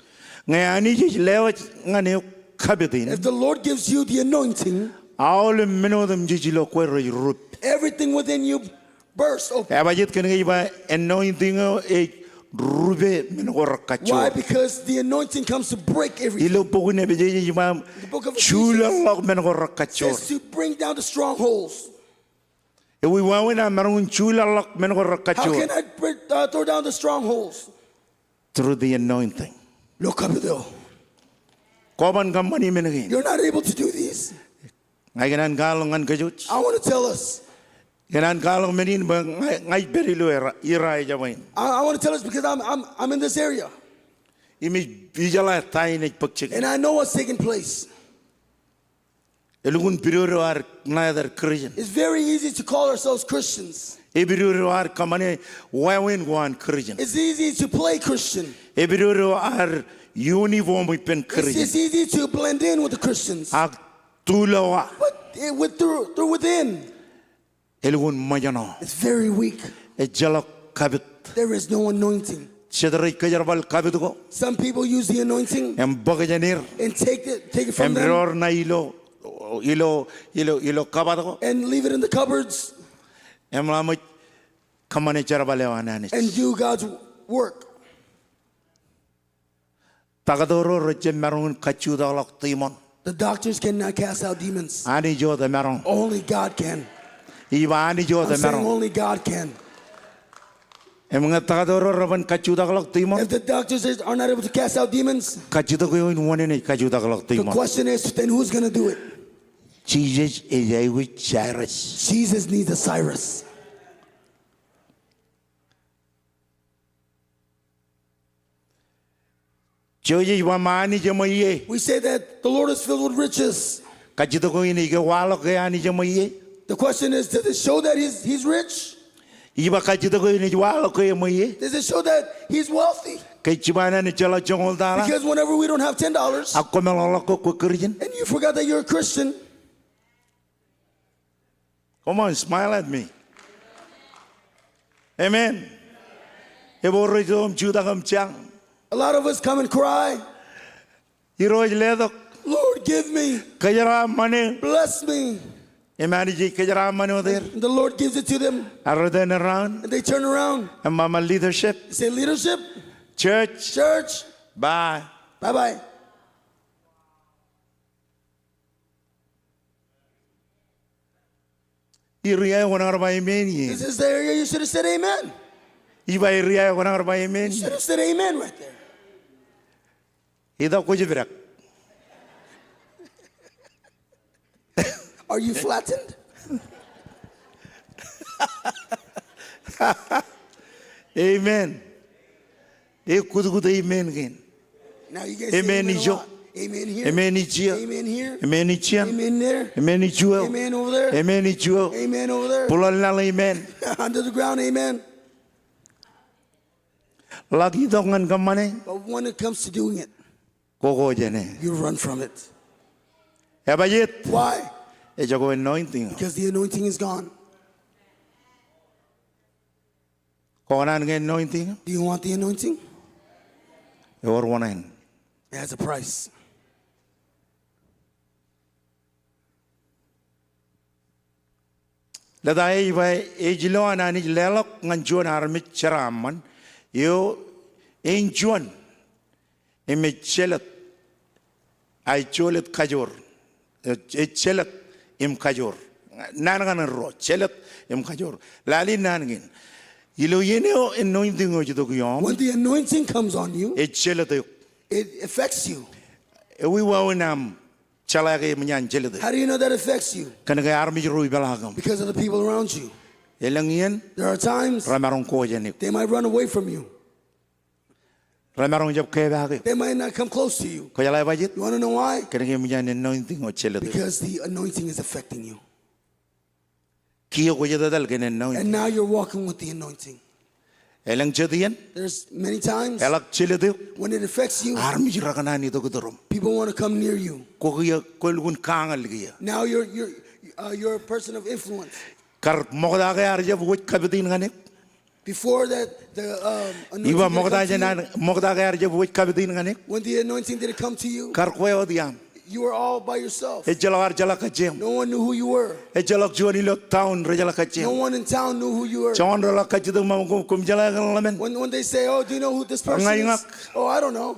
ngani lewat ngane kabetin If the Lord gives you the anointing, all menodum jijilo kwero rup everything within you bursts open. abajit kengi ba anointing e rube menor Why? kacho Because the anointing comes to break everything. ilo pogune beje ba The book of chula Ephesians lok menor kacho says to bring down the strongholds. e we wawena marun chula lok menor How kacho can I throw down the strongholds? through the anointing Look up there. koban company menegi You're not able to do this. ngagan galongan kajuch I want to tell us. ganan galong menin ba ngai berilo ira jamain I want to tell us because I'm in this area imi bijala taine pokchek and I know what's taking place. elugun piroro ar nader Christian It's very easy to call ourselves Christians. ebiroro ar kamane wawen wan Christian It's easy to play Christian. ebiroro ar uniform pen It's Christian easy to blend in with the Christians. ak tulawa But through within, elugun majano it's very weak. e jalok kabit There is no anointing. chedrai kajarbal kabit ko Some people use the anointing em bagajanir and take it from em them ror na ilo kabado and leave it in the cupboards em lamut kamane charbale wanani and do God's work. tagadoro roche marun kachuda lok timon The doctors cannot cast out demons. ani jo de maron Only God can. iba ani jo I'm de saying maron only God can. em nga tagadoro roban kachuda lok timon If the doctors are not able to cast out demons, kachuda ko yun wone ne kachuda lok the timon question is, then who's going to do it? Jesus is a with Cyrus Jesus needs a Cyrus. joji wa mani jamaye We say that the Lord is filled with riches. kachuda ko yun ige walo ke ani jamaye The question is, does it show that he's rich? iba kachuda ko yun walo ke jamaye Does it show that he's wealthy? kay chibana ni chala jongol dala Because whenever we don't have $10 ako melolo ko Christian and you forgot that you're a Christian, come on smile at me amen eboro jom juda kam chang a lot of us come and cry, iroj ledok Lord, give me, kajara mane bless me. emani ji kajara mane oder And the Lord gives it to them are then around and they turn around and mama leadership and say, leadership, church church, bye bye-bye. iria wonar ba amen This is the area you should have said amen. iba iria wonar ba amen You should have said amen right there. ida ko jibrak Are you flattened? amen e kudu amen again Now you guys say Amen, amen a Ijo. lot. Amen here. amen ichia Amen here. amen ichia Amen there. amen ichua Amen over there. amen ichua Amen over there. pulal na amen Under the ground, amen. lagi dongan kamane But when it comes to doing it, koko jene you run from it. ebayet Why? e jago anointing Because the anointing is gone. konan nge anointing Do you want the anointing? e or wonan It has a price. lada e vai e jilo anani lelok ngan juan armit charaman yo en juan e me chelat ai cholet kajor e chelat im kajor nan ro chelat im kajor lali nan ngin ilo yeneo anointing o jito yom When the anointing comes on you, e chelat it affects you. e wi wawnam chalage manyan jelede How do you know that affects you? kan ga armi roi belagam Because of the people around you. elangien There are times ramarong ko jani they might run away from you. ramarong jab ke bage They might not come close to you. ko yala bajit You want to know why? kan ga manyan anointing o jelede Because the anointing is affecting you. kiyo ko jeda dal ken anointing And now you're walking with the anointing. elang jedian There's many times elak jelede when it affects you, armi rakana ni to godorom people want to come near you. ko ya ko gun kangal giya Now you're a person of influence. kar mogda ga arje bu kabidin ngane Before that, the anointing iwa didn't mogda come to jana you, mogda ga arje bu kabidin ngane when the anointing didn't come to you, kar ko odiam you were all by yourself. e jalawar jalaka jem No one knew who you were. e jalak joni lo town re jalaka No jem one in town knew who you were. chon ro la kajidu ma kum jalaga lamen When they say, "Oh, do you know who this person is?" Ngayngak. Oh, I don't know.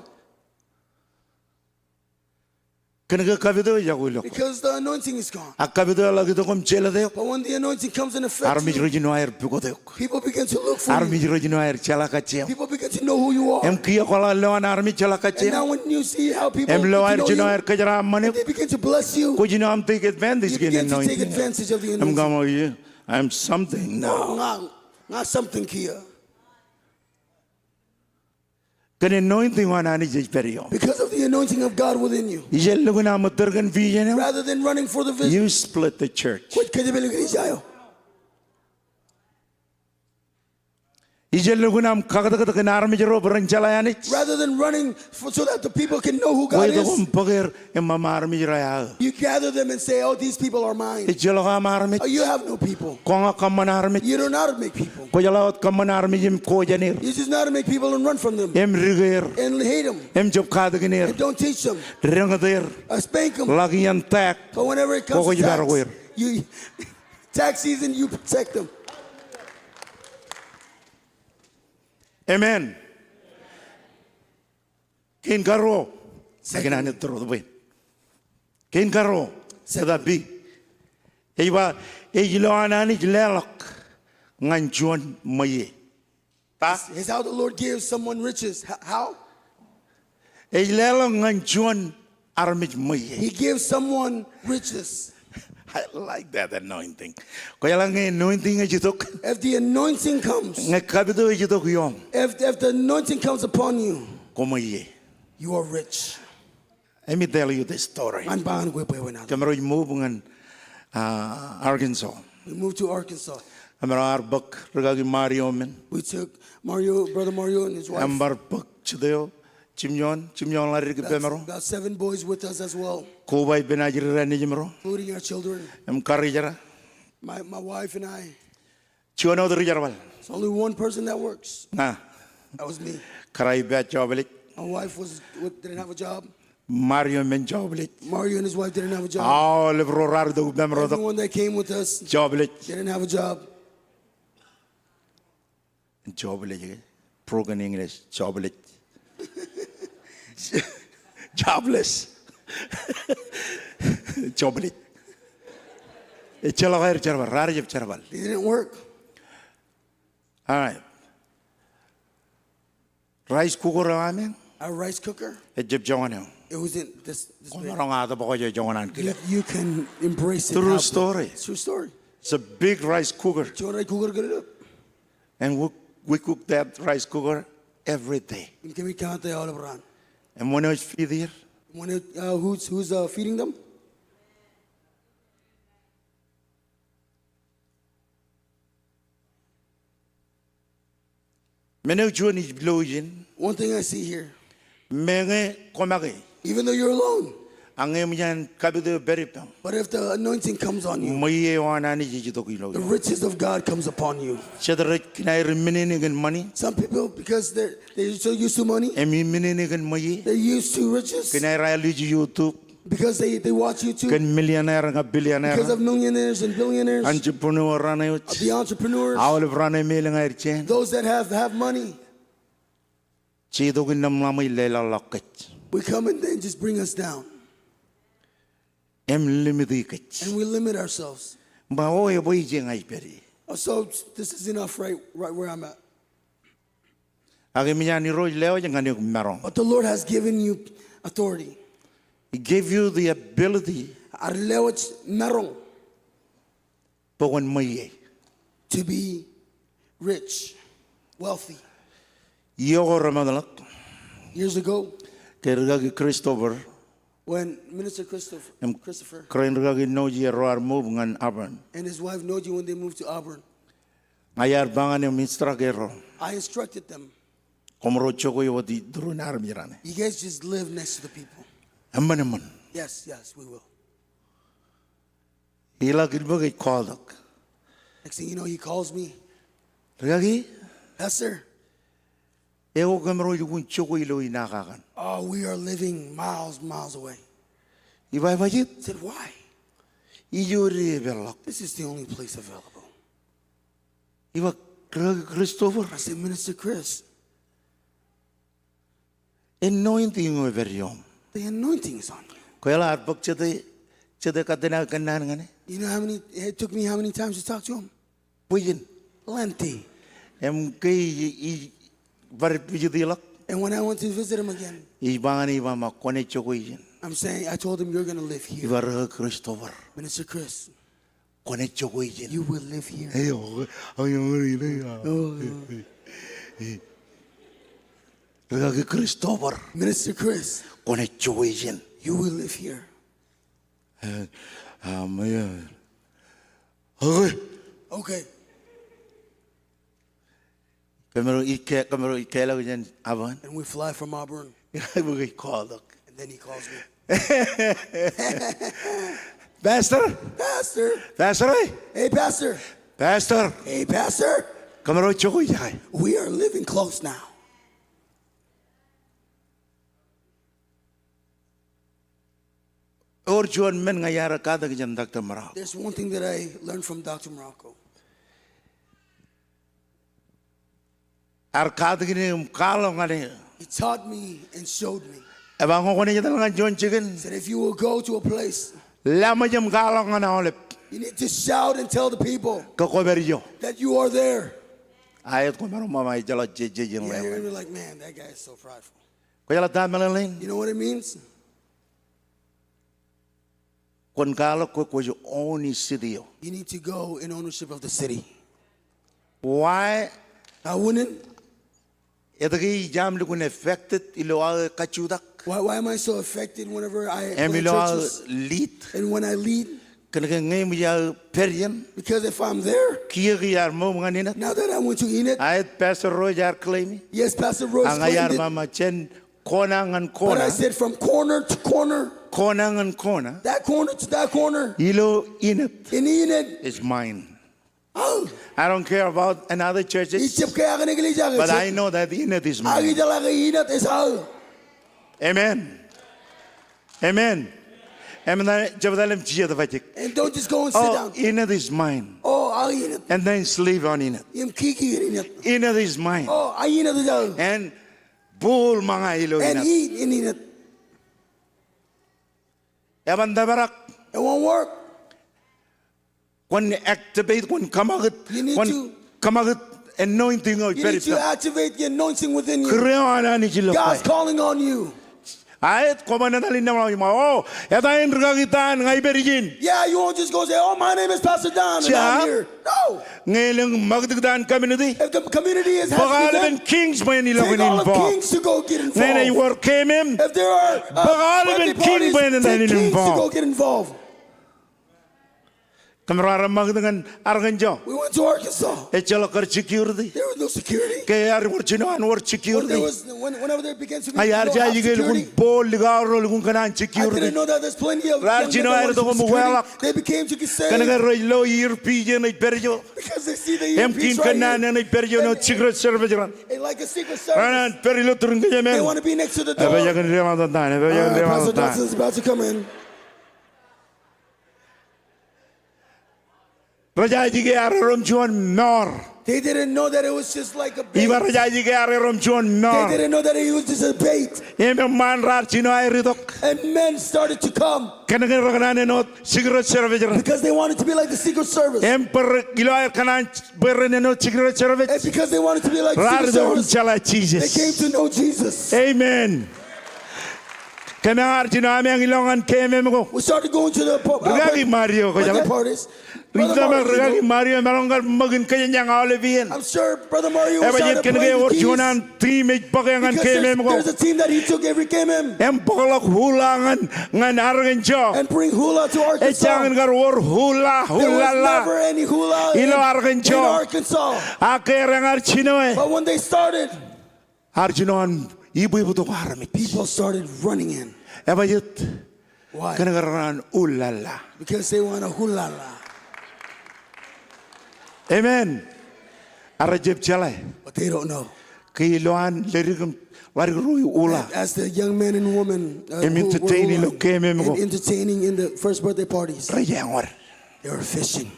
ken ga kabidu jagulo Because the anointing is gone. akabidu la gidu kum jelade But when the anointing comes and affects armi you, rojino air bugode people begin to look for armi you. rojino air jalaka jem People begin to know who you are. em kiya ko la lewan armi jalaka And jem now when you see how people em begin lo to air know jino you, air kajara mane they begin to bless you. ko jino am take advantage You gen begin to take anointing advantage of the em anointing. gamo ye I'm something now Not something here. ken anointing wana ni je perio Because of the anointing of God within you. ijel luguna mutergan vision Rather than running for the vision. you split the church Kwat ka jabel iglesia. ijel luguna am kagada kan armi jero berang jalayani Rather than running so that the people can know who ko God itu is. kum pager em mama armi jera You gather them and say, "Oh, these people are mine." ijel ga armi Oh, you have no people. ko nga kamman armi You don't know how to make people. ko jalawat kamman armi jim ko janir You just know how to make people and run from them em riger and hate them em job kada gnir and don't teach them. rengader Spank them. lagi yan tak But whenever it comes Koko to tax, jibarwir. you tax season, you protect them. amen kin karo sagina ne tro do kin karo sada bi eiwa ejilo anani jlelak nganjon maye ta It's how the Lord gives someone riches. How? ejlelo nganjon armij maye He gives someone riches. I like that anointing ko yala nge anointing e jitok If the anointing comes, nge kabido e jitok yom if the anointing comes upon you, ko maye you are rich. let me tell you this story Man bahan ko pa na. kamero move ngan Arkansas We moved to Arkansas. kamero arbak regagi Mario men We took Brother Mario and his wife. ambar pak chideo chimyon lari ke pemero About 7 boys with us as well, ko bay benajir rani jimro including our children. em kari jara My wife and I. chiono do jarwal It's only one person that works. na That was me. karai ba joblik My wife didn't have a job. Mario men joblik Mario and his wife didn't have a job. all lebro rar do pemero do Everyone that came with us joblik didn't have a job. broken English joblik jobless joblik echalo gair jarwal rar jeb jarwal They didn't work. all right rice cooker amen Our rice cooker, ejeb jongano it wasn't this big. Orang ada pokoknya jongonan kita. You can embrace it. True how- story. It's true story. It's a big rice cooker, Cooker get it up. and we cook that rice cooker every day. Can we count the all around? And when I was feed here, Who's feeding them? mene juan is blowing, One thing I see here, menge komage, even though you're alone, angem yan kabido beripang. but if the anointing comes on you, Maye wana ni jiji to the kilo. riches of God comes upon you. Chedere kinai remaining money, Some people, because they're so used to money, emi remaining maye. they're used to riches, Kinai rally YouTube, because they watch YouTube, kan millionaire nga because billionaire, of millionaires and billionaires, entrepreneur rana yut. the entrepreneurs, Awal rana mele nga irchen. those that have money. Chido ginam lamay lela loket. We come and then just bring us down, Em limidikit. and we limit ourselves. Ba o e boy jeng ay peri. So this is enough right where I'm at. Age mi ni roj leo jeng ani marong. But the Lord has given you authority. He gave you the ability Arlewich narong to be rich, wealthy. Years ago, Christopher, when Minister Christopher and his wife Noji, when they moved to Auburn, I instructed them, you guys just live next to the people. Yes, we will. Next thing you know, he calls me, Pastor, oh, we are living miles away. I said, why? This is the only place available. I said, Minister Chris, the anointing is on you. You know it took me how many times to talk to him? Plenty. And when I went to visit him again, I'm saying, I told him, you're going to live here. Minister Chris, you will live here. Minister Chris, you will live here. Okay. And we fly from Auburn. And then he calls me. Pastor. Hey, Pastor. Hey, Pastor. We are living close now. There's one thing that I learned from Dr. Morocco. He taught me and showed me. He said, if you will go to a place, you need to shout and tell the people that you are there. Yeah, you're like, man, that guy is so prideful. You know what it means? You need to go in ownership of the city. Why? I wouldn't. Why am I so affected whenever I plant churches? And when I lead? Because if I'm there, now that I went to Enid, yes, Pastor Rose claimed it. But I said from corner to corner, that corner to that corner, in Enid is mine. Oh. I don't care about another churches, but I know that Enid is mine. Amen. And don't just go and sit down. Enid is mine. Oh, Enid. And then sleep on Enid. Enid is mine. Oh, Enid. And bull mga ilo and eat in Enid. It won't work. When activate, when come out, anointing, you need to activate the anointing within you. God's calling on you. Yeah, you won't just go say, oh, my name is Pastor Don and I'm here. No. If the community is happy, kings take all the kings to go get involved. If there are birthday parties, take kings to go get involved. We went to Arkansas. There was no security. Whenever there began to be security, I didn't know that there's plenty of young men that security. They became to say because they see the earpiece right here. And like a secret service. They want to be next to the door. Pastor Johnson's about to come in. They didn't know that it was just like a bait. They didn't know that it was just a bait. And men started to come because they wanted to be like the Secret Service. And because they wanted to be like the Secret Service, they came to know Jesus. Amen. Kemengar chino ameng ilongan kememgo. We started going to the Regagi Mario ko birthday jaman. parties. Brother Rita Mario, regagi Mario merongar magin kaya nyang olivian. I'm sure Brother Mario Eba started yet playing kenege the keys. orjunan team bagengan Because there's kememgo. a team that he took every KMM Em pokolok hulangan ngan argenjo. and bring hula to Arkansas. Echangan gar or hula There was la. never any hula Ilo in Arkansas. Arkansas. Akerangar chino e. But when they started, Arjunan ibu to haramit. people started running in. Eba yet Why? kenagaran ulala. Because they want a hula la. Amen. Arajib chalai. But they don't know. Kiloan lirigum larigru ula. As the young men and women Entertaining lo KMM go. entertaining in the first birthday parties, Rayangwar. they were fishing.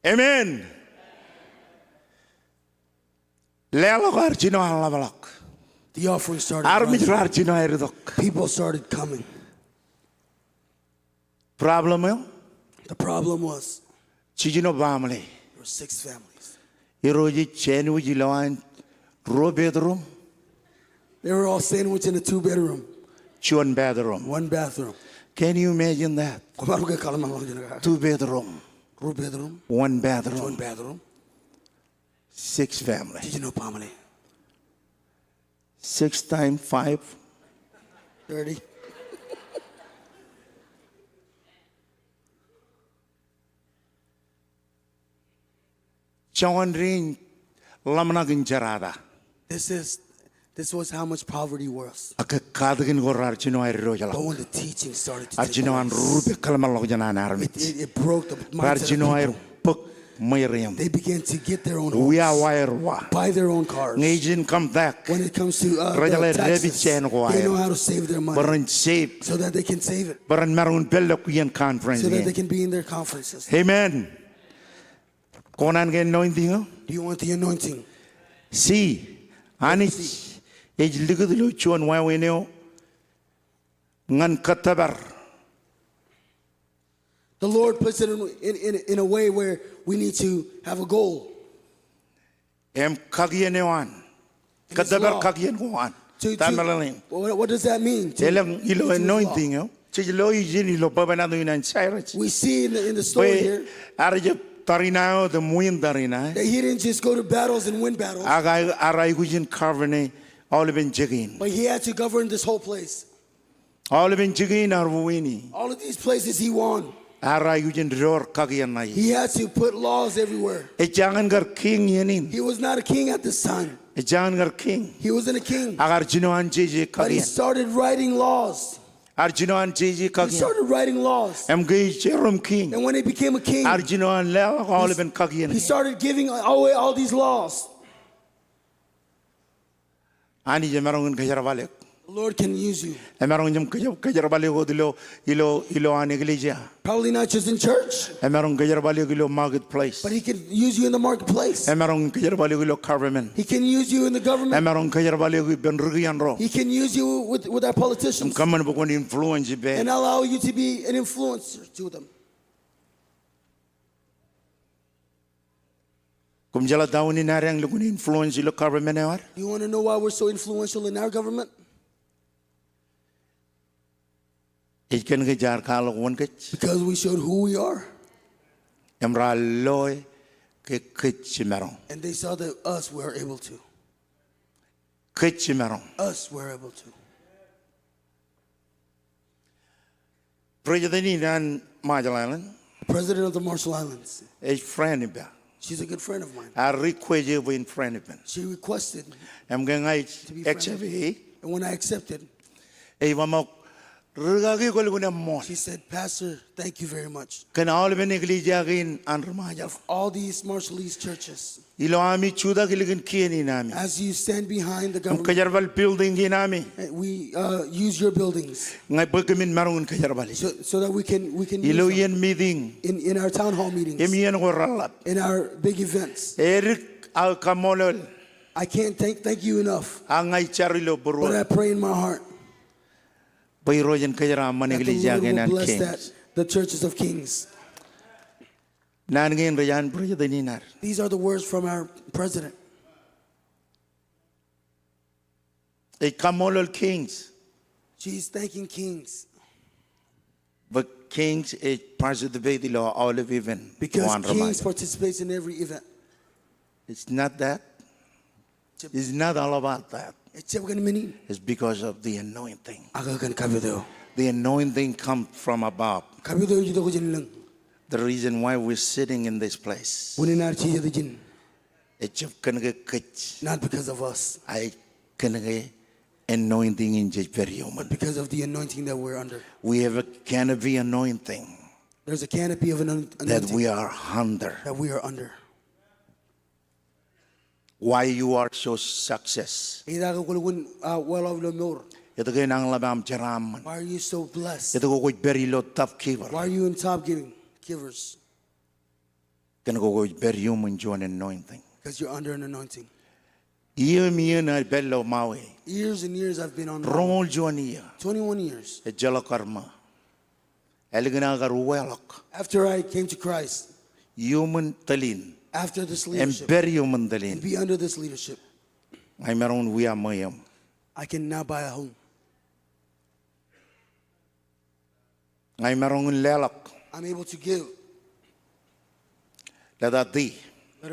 Amen. Lelo arjino halabalak. The offering started Armit rising. arjino eridok. People started coming. Problem yo. The problem was Chijino bamle. there were 6 families. Iroji chenu jilawan ro bedroom. They were all sandwiched in a 2-bedroom, Chuan bedroom. 1 bathroom. Can you imagine that? 2 bedroom. 2 bedroom, 1 1 bedroom. bathroom. 6 family. Did you know family? 6 times 5. 30. Chawan ring lamna ginjarada. This was how much poverty was. Akakadagin go arjino ero jala. But when the teaching started to take Arjino an place, rube kalmalog jana armit. it broke the mindset Arjino of air people. puk mayriam. They began to get their own We are homes, wire wa. buy their own cars. Ngajin come back. When it comes to Rajale the taxes, rebi chen ko they know air. how to save their money Baran shape. so that they can save it, Baran marun bello kuyan conference. so that they can be in their conferences. Amen. Konan gen anointing. Do you want the anointing? See, anich. Ej ligudlo chuan wa weneo. Ngan katabar. The Lord puts it in a way where we need to have a goal. Em kagyenewan. Katabar kagyenwan. Tamalang. What does that mean? Elang ilo anointing yo. Chilo ijin ilo pabanado yun Cyrus. We see in the story here Arjep tarinao the muin tarina. that he didn't just go to battles and win battles, Aray gujin carvene all been jigging. but he had to govern this whole place. All been jigging are winning. All of these places he won. Aray gujin roar kagyan na. He had to put laws everywhere. E jangan gar king yanin. He was not a king at this time. E jangan gar king. He wasn't a king. Agar jinoan jeje But he kagyan. started writing laws. Arjinoan jeje He kagyan. started writing laws. Em gay jerom king. And when he became a king, Arjinoan lel all been kagyan. he started giving away all these laws. Ani jemarong kajarabalik. The Lord can use you. Emarong jem kajarabalik go dilo ilo an iglesia. Probably not just in church, Emarong kajarabalik ilo marketplace. but he can use you in the marketplace. Emarong kajarabalik ilo government. He can use you in the government. Emarong kajarabalik ben rugian ro. He can use you with our politicians Kaman bukon influence be. and allow you to be an influencer to them. Kum jala daun ni narang lukun influence ilo government war. You want to know why we're so influential in our government? Ikan kejar kalau wan kech. Because we showed who we are. Emra loy ke kech merong. And they saw that us were able to. Kech merong. Us were able to. President ni nan Marshall Island. President of the Marshall Islands. A friend iba. She's a good friend of mine. A request you in friend iba. She requested, Em gengai be friends. XFA. and when I accepted, E vamo rugagi ko luguna mo. she said, Pastor, thank you very much. Kana all ben iglesia gin an Marshall. All these Marshallese churches, Ilo ami chuda kiligin kieni nami. as you stand behind the Am government, kajarbal building ginami. we use your buildings Ngai pagkamin marungun kajarbal. so that we can Ilo use them yen meeting. in our town hall meetings, Emian ko ralap. in our big events. Eric al kamolol. I can't thank you enough, Angay charilo but burwa. I pray in my heart Bayrojan kajara man that the iglesia Lord gin will an bless king. that, the churches of kings. Nangin rajan presidentinar. These are the words from our president. They come all kings. She's thanking kings. But kings is participate in all of event. Because kings participate in every event. It's not that. It's not all about that. It's because of the anointing. The anointing comes from above. The reason why we're sitting in this place. Not because of us. Anointing in but because of the anointing that we're under. We have a canopy anointing. There's a canopy of anointing that we are under. Why you are so success? Why are you so blessed? Why are you in top givers? Because you're under an anointing. Years and years I've been on 21 years. After I came to Christ, after this leadership, be under this leadership, I can now buy a home. I'm able to give. Letter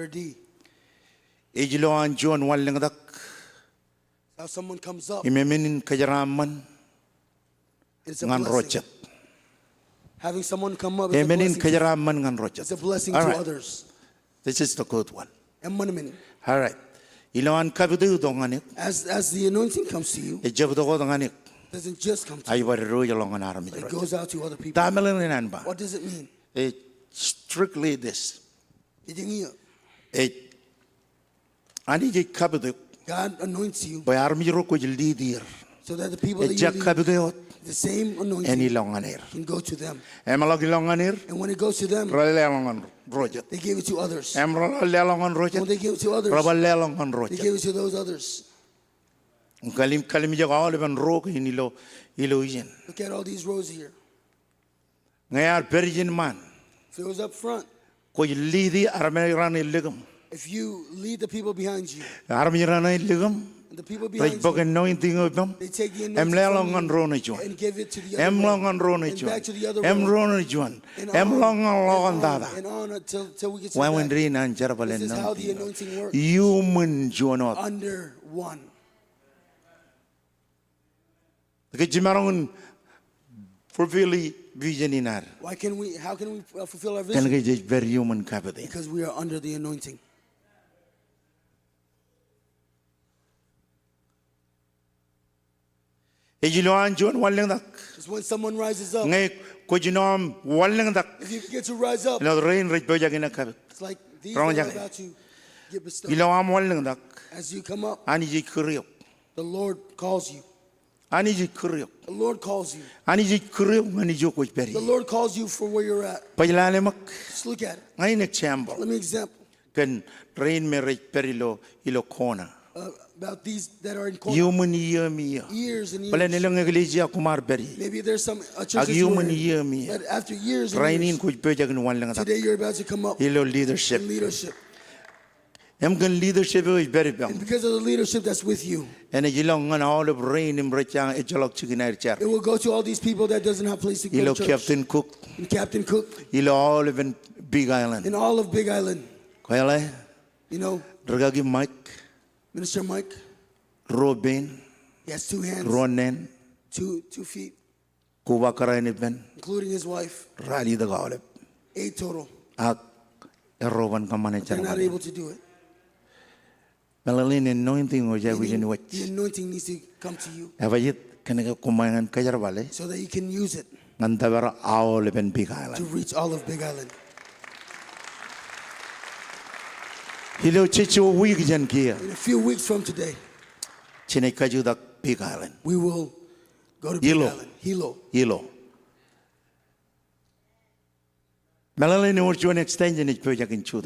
D. Now someone comes up. It's a blessing. Having someone come up is a blessing to others. This is the good one. All right. As the anointing comes to you, it doesn't just come to you. It goes out to other people. What does it mean? Strictly this. God anoints you so that the people that you lead, the same anointing can go to them. And when it goes to them, they give it to others. When they give it to others, they give it to those others. Look at all these rows here. If it was up front, if you lead the people behind you, the people behind you, they take the anointing from you and give it to the other one, and back to the other one, and on until we get to that. This is how the anointing works. Under one. How can we fulfill our vision? Because we are under the anointing. It's when someone rises up. If you get to rise up, it's like these are about to get bestowed. As you come up, the Lord calls you. The Lord calls you. The Lord calls you for where you're at. Just look at it. Let me example. About these that are in corner. Years and years. Maybe there's some churches but after years and years, today you're about to come up in leadership. And because of the leadership that's with you, it will go to all these people that doesn't have place to go to church. Captain Cook. Big Island. In all of Big Island. You know, Minister Mike. Robin. He has 2 hands. Ronen. 2 feet. Including his wife. 8 total. They're not able to do it. The anointing needs to come to you so that you can use it to reach all of Big Island. In a few weeks from today, we will go to Big Island. Hilo.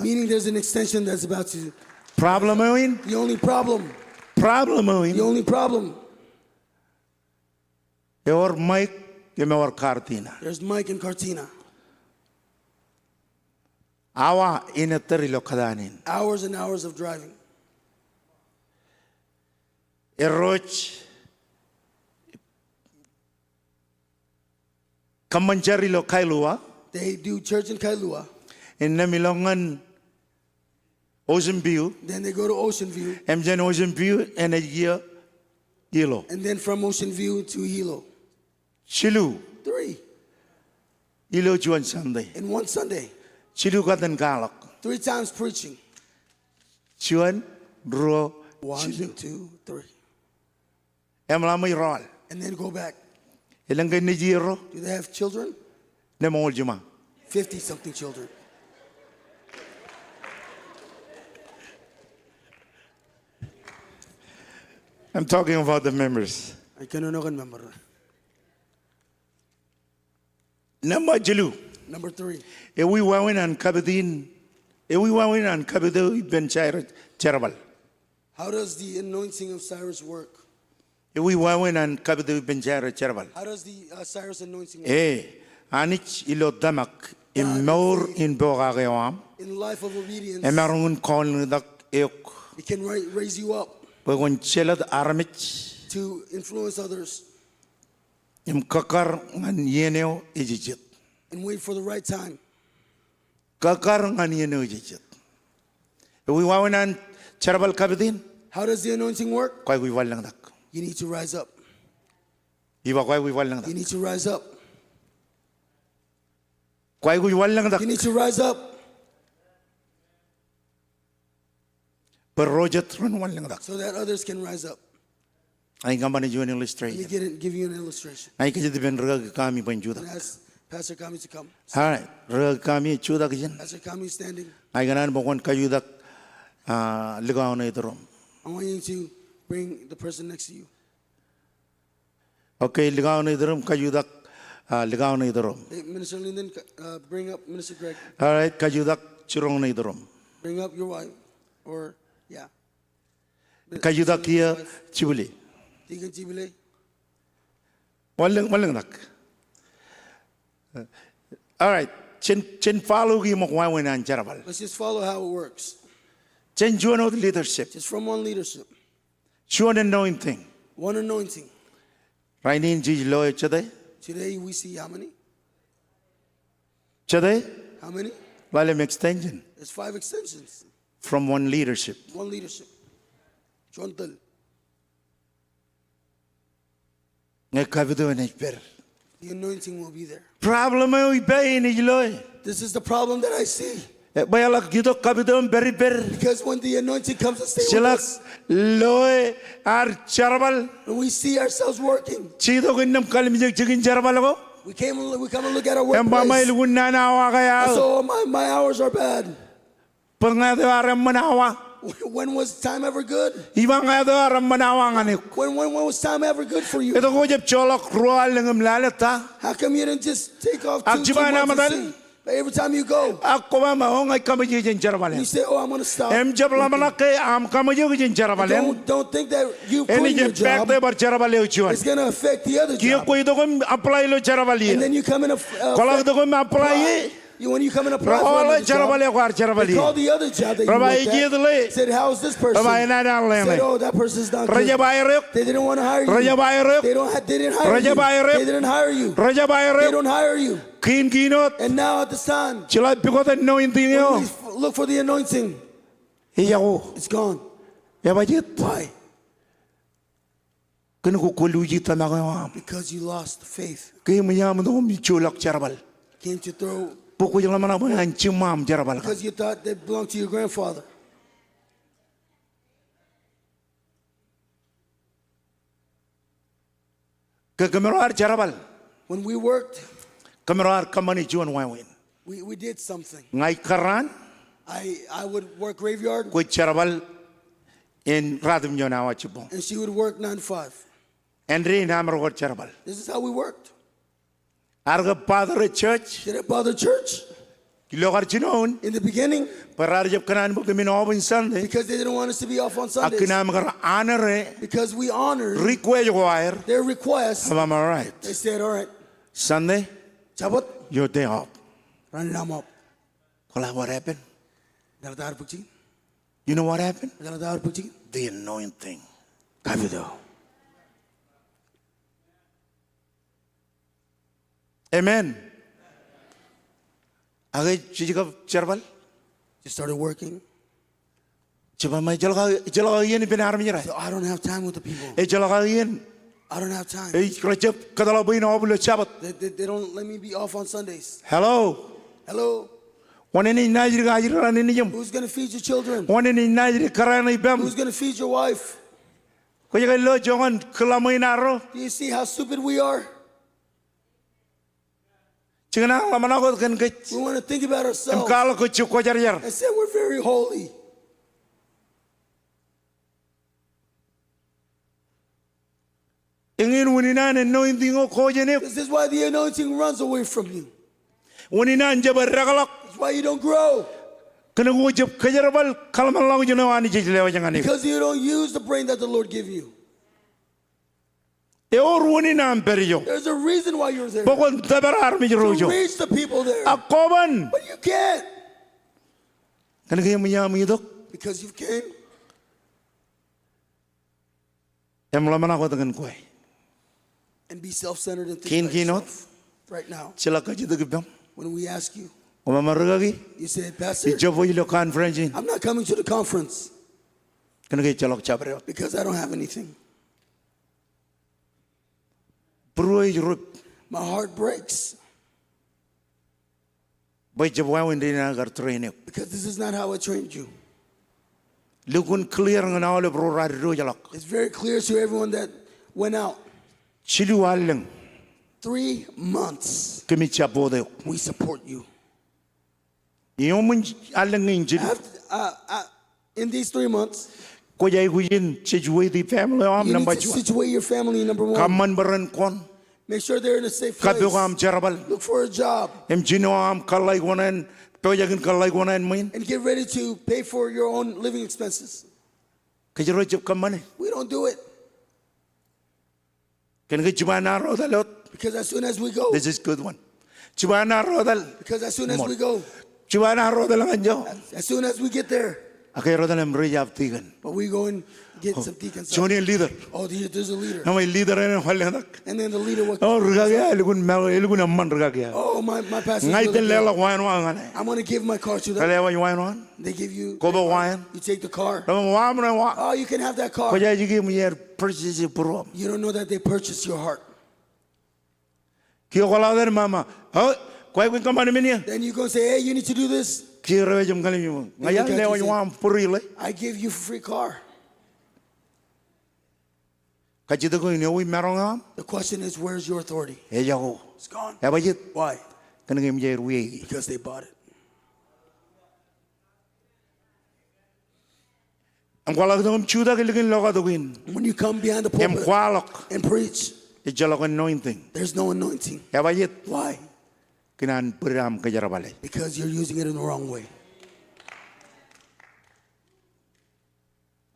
Meaning there's an extension that's about to. The only problem. The only problem. There's Mike and Cartina. Hours and hours of driving. Kamanchari lo Kailua. They do church in Kailua. In Namilongan Ocean View. Then they go to Ocean View. Mjan Ocean View and a year Hilo. And then from Ocean View to Hilo. Chilu. 3 Hilo Juan Sunday. in one Sunday. Chilu Gatan Galak. 3 times preaching. Chuan Ro 1, 2, 3. Emlamay Roll. And then go back. Ilangay ni Jiro. Do they have children? Nemol Juma. 50-something children. I'm talking about the members. I cannot remember. Number Jilu. Number 3. If we went on Kabadin, if we went on Kabadu, Ben Cherabal. How does the anointing of Cyrus work? If we went on Kabadu, Ben Cherabal. How does the Cyrus anointing work? Anich ilo damak imor in Bogagewam, In life of obedience, Emarun Kon dak eok, it can raise you up Bagon Chelad Aramich, to influence others Im Kakar and Yeneo Ejit. and wait for the right time. Kakar and Yeneo Ejit. If we went on Cherabal Kabadin, How does the anointing work? Quay we walang dak. You need to rise up. Iba quay we walang You dak. need to rise up. Quay we walang dak. You need to rise up. Per Rojet run walang dak. So that others can rise up. Ay gamban ni Juan Let me illustration. give you an illustration. Ay kasi ben rag kami And panjuda. ask Pastor Kami to come. All right, rag kami chuda kijan. Pastor Kami is standing. Ay ganan bokon kayudak ligaw na ito rom. I want you to bring the person next to you. Okay, ligaw na ito rom kayudak ligaw na ito rom. Hey, Minister Linden, bring up Minister Greg. All right, kayudak churong na ito rom. Bring up your wife. Or, yeah. Kayudak iya chibuli. Deacon Tibile. Walang nak. All right, chen follow ki mo kwa na charabal. Let's just follow how it works. Chen juan of leadership. Just from one leadership. Juan anointing. One anointing. Right in ji lo chade. Today we see how many? Chade. How many? Lalem extension There's 5 extensions. from one leadership. One leadership. Chontal. Nga kabido na per. The anointing will be there. Problem ay bay ni lo. This is the problem that I see. Bayalak gito kabido beri ber. Because when the anointing comes to stay with Silak us, loe ar charabal. when we see ourselves working, Chido kinam kalimjik chikin charabal ko. we come and look at our Emba may workplace. lugun na nawa kaya. So my hours are bad. Pangado aram manawa. When was time ever good? Ibang ngado aram manawa nganik. When was time ever good for you? Ito ko jeb cholok rual ng lalata. How come you didn't just take off 2 Akjiba na months madal. and see? But every time you go, Ako ba mahong ay kamaji jin charabal. you say, oh, I'm going to stop. Em jab lamana ke am kamaji jin charabal. Don't think that you Eni quit your jeb job. pekte bar charabal uchuan. It's going to affect the other Kiyo job. ko ito ko apply lo charabal. And then you come in Kolak ito ko apply. when you come in apply for Rawala another job, charabal ko ar charabal. they call the other job that you Rabai worked at. gidle. Said, how is this person? Rabai na na Said, leme. oh, that person's not Raja good. bayrek. They didn't want to hire you. Raja bayrek. They didn't hire Raja you. bayrek. They didn't hire you. Raja They bayrek. don't hire you. Kin kinot. And now at this time, Chila pikote no inting when yo. we look for the anointing, Iya ko. it's gone. Ya bajit. Why? Kano ko kuluji ta na ko. Because you lost faith. Kaya mayam do mi chulak charabal. Came to throw Poko yung laman ako ang chimam charabal ka. because you thought they belonged to your grandfather. Kagamirar charabal. When we worked, Kamirar kamani juan wawin. we did something. Ngay karan I would work graveyard ko charabal in radim yo na wachibo. and she would work 9 to 5. Andre namar ko charabal. This is how we worked. Arga padre church. Did it bother church? Kilogar chinon. In the beginning, Parar jab kanan mo kami no bin Sunday. because they didn't want us to be off on Sundays. Akinam kar honor Because we honored request wire. their request. I'm all right. They said, all right, Sunday Chabot, your day off. run it up. Kola what happened? Daladar pagchigin. You know what happened? Daladar pagchigin. The anointing. Kavido. Amen. Age chichika charbal. Just started working. Chaba mai jalaga yen bin army ra. So I don't have time with the people. E jalaga yen. I don't have time. E krachap kadala bin oblo chabat. They don't let me be off on Sundays. Hello. Hello? One in Nigeria gajira ni yum. Who's going to feed your children? One in Nigeria karana bam. Who's going to feed your wife? Ko jaga lo jongan kelamai naro. Do you see how stupid we are? Chingana lamana ko kan ke. We want to think about ourselves Kala ko chuko jar. and say we're very holy. Ingin wuninan anointing o ko jene. This is why the anointing runs away from you. Wuninan jabar ragalak. That's why you don't grow. Kana ko jab kajarabal kalman lang jeno ani jile jangan ni. Because you don't use the brain that the Lord gave you. E or wuninan periyo. There's a reason why you're there. Pokon tabar army To rojo. reach the people there. Akoban. But you can't. Kana kaya miyami dok. Because you came. Em lamana ko dengan kue. And be self-centered and Kin think about kinot. yourself. Right now, Sila ka jida gibam. when we ask you, Umamaragagi. you say, Pastor, Ijobo ilo conference. I'm not coming to the conference Kana kaya chalok chabre. because I don't have anything. Pruay rup. My heart breaks Boy jabo hindi na agar train. because this is not how I trained you. Lukun clear ng naole bro radio jalak. It's very clear to everyone that went out. Chilu alang. 3 months, Kami chapo de. we support you. Yomun alang injil. In these 3 months, Ko jay kuyin situate the family am you need number to 2. situate your family, number 1. Kaman baran kon. Make sure they're in a safe place. Kato am charabal. Look for a job Em jino am kalay konan. Pwajagin kalay konan main. and get ready to pay for your own living expenses. Kajaro jab kamane. We don't do it Can get jubana rodalot. because as soon as we go, This is good one. Jubana rodal. because as soon as Mon. we go, Jubana rodal anjo. as soon as we get there, Akay rodal em rejab tigan. but we go and get some deacons. Johnny leader. Oh, there's a leader. Namay leader en halanak. And then the leader was, Oh rugagya elugun amman rugagya. oh, my pastor. Ngay ten lela wayan wangan. I'm going to give my car to them. Kalewa wayan wan. They give you, Kobo wayan. you take the car. Lam wamra wa. Oh, you can have that car. Kaya jigi mo yer purchase puro. You don't know that they purchased your heart. Kiyo kalader mama. Oh, kaya kun kamane minya. Then you're going to say, hey, you need to do this. Kiyo rewe jam kalim mo. Ngaya lewa wam purile. I give you a free car. Kajito ko inyo merong. The question is, where's your authority? Eja ko. It's gone. Ebajit. Why? Kanang yer wi. Because they bought it. Ang kwalak dong chuda kiligin loka dogin. When you come behind the Em pulpit kwalak. and preach, Ijalok anointing. there's no anointing. Ebajit. Why? Kinan puram kajarabale. Because you're using it in the wrong way.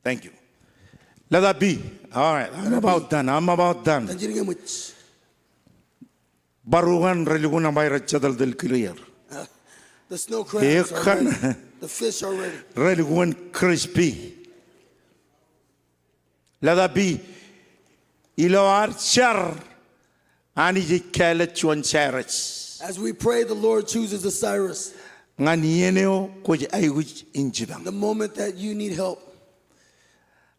Thank you. Let that be. All right. I'm about done. I'm about done. Then you get which Barugan religuna bayra chadal del clear. the snow crabs are Ekan. ready. The fish are ready. Religuan crispy. Let that be. Ilo archar. Ani je kele chuan Cyrus. As we pray, the Lord chooses the Cyrus. Ngan yeneo koj ayuj injibang. The moment that you need help,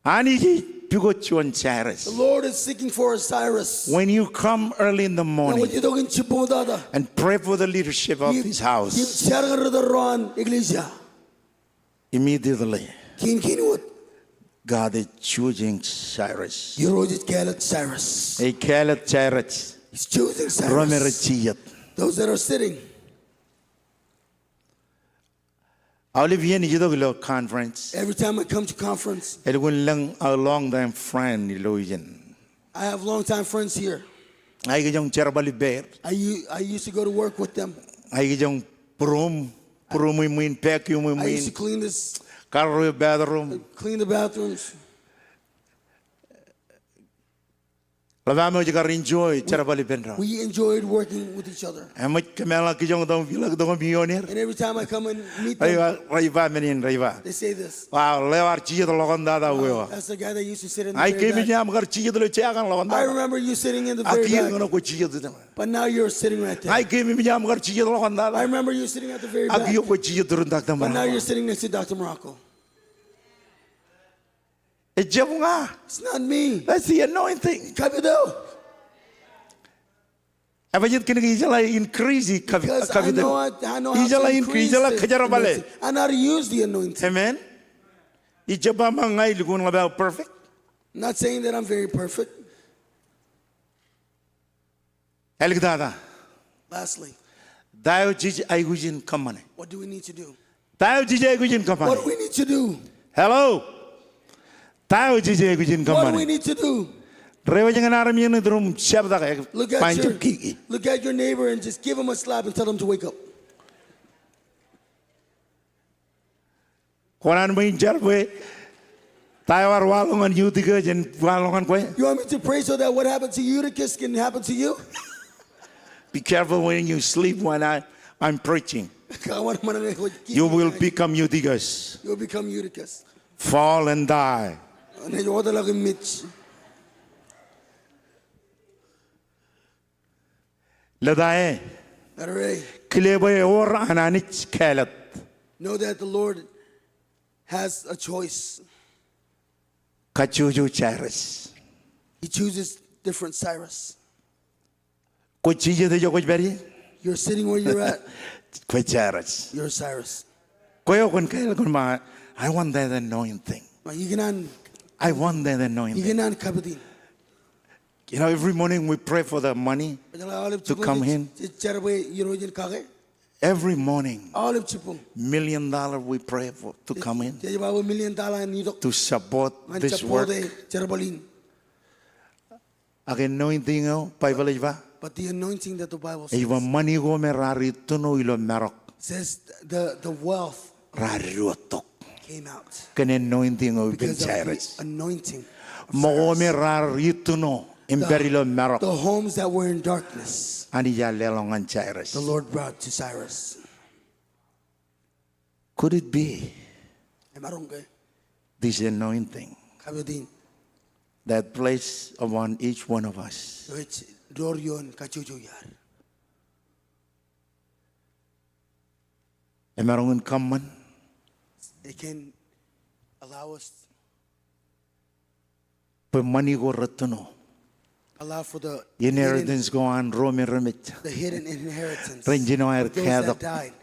Ani je pigo chuan the Cyrus. Lord is seeking for a Cyrus. When you come early in the And morning what you doing, chipodada? and pray for the leadership of this house, iglesia. immediately Kin what? God is choosing Cyrus. You wrote it, Caleb Cyrus. A Caleb Cyrus. He's choosing Romero Cyrus. Chiyat. Those that are sitting. Olivier Nijidoglo conference. Every time I come to conference, It will long a long time friend illusion. I have longtime friends here. I get young Cherabali bear. I used to go to work with them. I get young prum muin pack you I used to muin clean this, car bathroom. clean the bathrooms. Lavamo jigar enjoy charabali benra. We enjoyed working with each other. Amat kamela kijong dong bilag dong pioneer. And every time I come and meet them, Raiva menin raiva. they say this. Wow, lewar chiya logon dada huwa. That's the guy that used to sit in the I very came in back. jam gar chiya lo chagan logon I dada. remember you sitting in the very Akir back, ngono ko chiya dada. but now you're sitting right there. I came in jam gar chiya logon I dada. remember you sitting at the very back, Akir ko chiya turun tak but now tamara. you're sitting next to Dr. Morocco. Ejabunga. It's not me. That's the anointing. Kabido. Abajit kini ijala increase Because I know how to Ijala increase ijala the kajara bale. anointing. I know how to use the anointing. Amen. Ijaba mangai lugun about perfect. Not saying that I'm very perfect. Eligdada. Lastly, Dayo jiji aigujin kamane. what do we need to do? Dayo jiji aigujin What do kamane. we need to do? Hello. Dayo jiji aigujin What do we kamane. need to do? Rewa jangan aram yun drum shabda kaya Look at panjab kiki. your neighbor and just give him a slap and tell him to wake up. Koran main jarwe. Tayo war walongan yudiga jen walongan kwe. You want me to pray so that what happened to Eutychus can happen to you? Be careful when you sleep when I'm preaching. You will become Eutychus. You'll become Eutychus. Fall and die. Ladae. Kilebe or ananich kalat. Know that the Lord has a choice. Kachuju Cyrus. He chooses different Cyrus. Kuchija de Jokosberry? You're sitting where you're at. Cyrus. You're Cyrus. Koyo kun kail kun ma. I want that anointing. I want that anointing. You know, every morning we pray for the money to come in. Every morning, $1 million we pray for to come in to support this work. Anointing, Bible. But the anointing that the Bible says Iwa money go merari tuno ilo merok. says the wealth Rarutok. came out Can anointing of because of Cyrus. the anointing. Mo merari tuno imperilo merok. The homes that were in darkness, Anija lelongan Cyrus. the Lord brought to Cyrus. Could it be this anointing that placed upon each one of us? Emarungan kaman. It can allow us, Pemani go ratuno. allow for the Inheritance go on Rome remit. hidden inheritance. Rangino air Those that kadok. died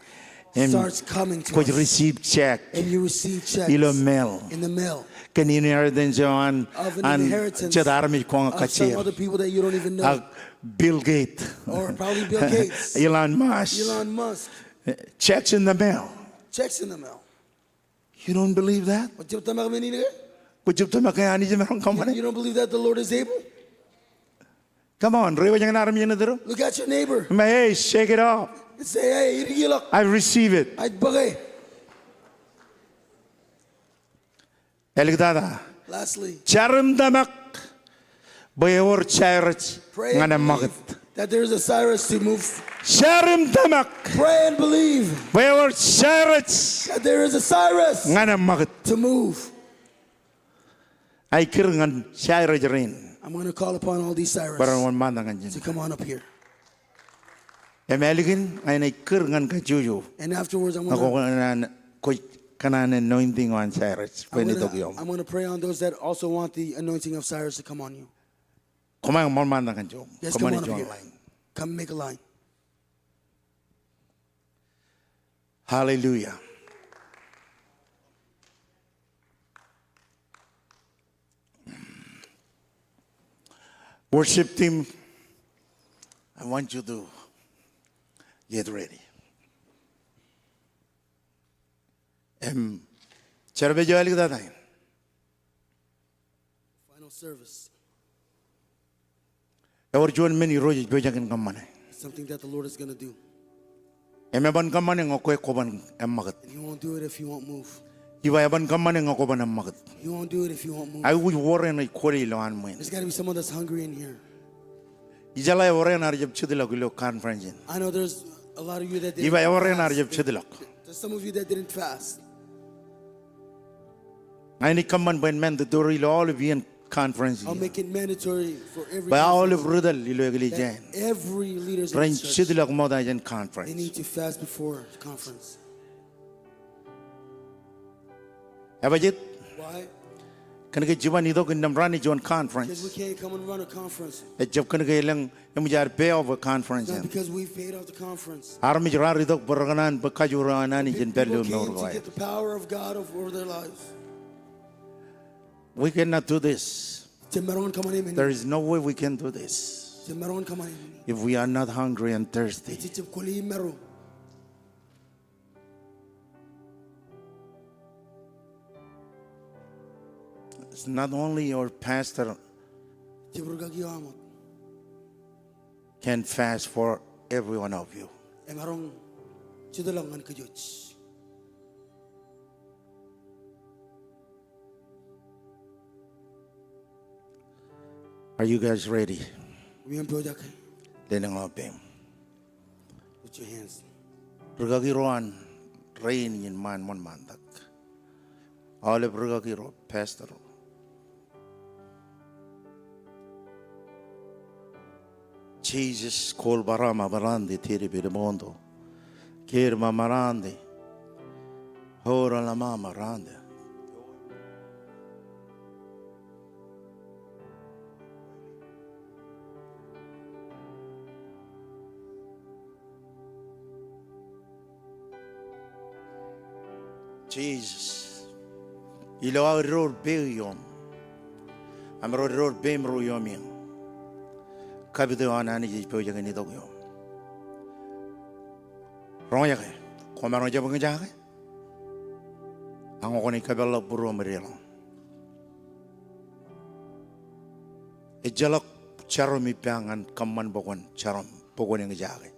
And starts coming to could us. receive check. And you receive checks Ilo mail. in the mail Can inheritance on of an and inheritance chadarmi kong of some kachir. other people that you don't even know. Bill Gates. Or probably Bill Gates, Elon Musk. Elon Musk. Checks in the mail. Checks in the mail. You don't believe that? You Could you tell me company? don't believe that the Lord is able? Come on, rewa jangan aram yun na Look at your neighbor Hey, shake it off. and say, hey, irigilak. I receive it. Ay bagay. Eligdada. Lastly, Charum damak. Bayor Cyrus. pray and Ngana believe makit. that there is a Cyrus to move. Charum damak. Pray and believe Bayor Cyrus. that there is a Cyrus Ngana makit. to move. Ay kirangan Cyrus rin. I'm going to call upon all these Cyrus Parang wan mandangan to dyan. come on up here. Emeligin ay na kirangan ka juju. And afterwards, I'm Ako going kanan anointing on Cyrus. Pwede to yung. to pray on those that also want the anointing of Cyrus to come on you. Kumain mo mandangan dyan. Yes, come Kumain on up dyan here. online. Come make a line. Hallelujah. Worship team, I want you to get ready. Charbe jo alig dada. Final service. Ever join many roji bejagan kamane. Something that the Lord is going to do. Emeban kamane ngokwe koban emagat. You won't do it if you won't move. Iba eban kamane ngokoban emagat. You won't do it if you won't move. I would warn a kori loan moin. There's got to be someone that's hungry in here. 이잘라에 오래 나르접 치들라고요 컨퍼런스. I know there's a lot of you that didn't 이바에 오래 fast. 나르접 치들락. There's some of you that didn't fast. 아니 컴만 벤맨 더 도리 all of you in conference. I'll make it mandatory for every By all of conference rudal illegally that jan. every leaders in Rain the church, chitilak mo da jan they conference. need to fast before the conference. Abajit Why? kan ke jiban ido kan namrani jon Because we conference. can't come and run a conference. E jab kan ke lang emjar pay of a conference. Not because we paid off the conference. Armi jrar ido berganan bekajura nani jen People perlu came to nor get the power of God over their lives. We cannot do this. There is no way we can do this if we are not hungry and thirsty. It's not only your pastor can fast for every one of you. Are you guys ready? Lenang opem. Put your hands. Rugagiroan rain in man mon mandak. All of rugagiro pastor. Jesus call barama barandi tiri biramondo. Kirma marandi. Hora la mama rande. Jesus. Ilo ror beyom. Amro ror bemro yomien. Kabido anani ji poja gani dogyo. Roya ke. Komaro jabang jaga. Ang okoni kabela buru merelo. Ejalak charomi piangan kaman bokon charom bokon yang jaga.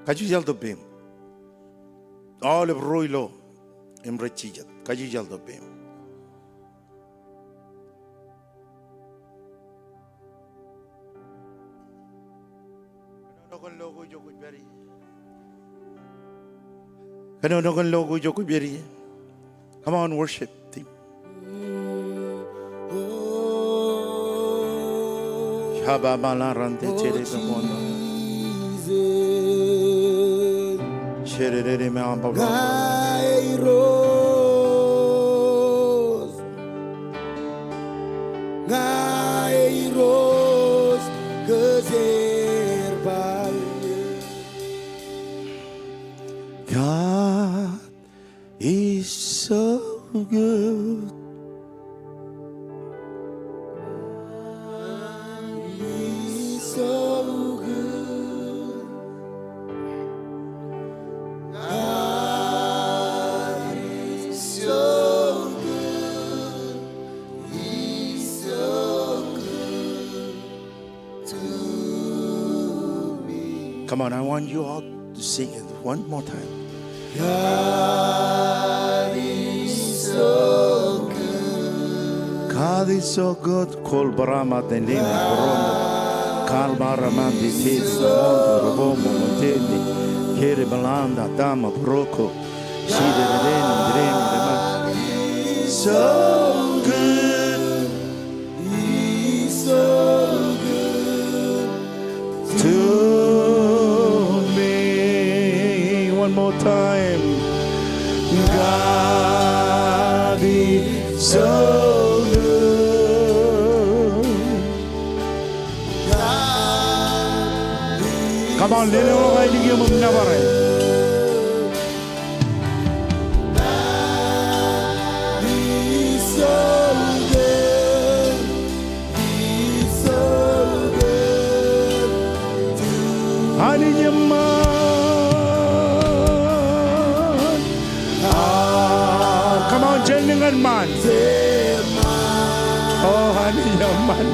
Kaju jal to bim. All of roilo imre chijat. Kaju jal to bim. Kano nogon logo joko beri. Come on, worship team. Shaba balarante chere tomono. Sherere me ambaba. Gairos, God is so good. He's so good. God is so good. He's so good to me. Come on, I want you all to sing it one more time. God is so good. God is so good. Kol barama tenlini boromo. Kal barama di tedi mondo robomo montedi. Kere balanda dama broko. Shide reni dremi dema. So good. He's so good. To me. One more time. God is so good. Come on, little lady, give him never. He's so good. He's so good. I need your man. Come on, gentlemen, man. Oh, I need your man.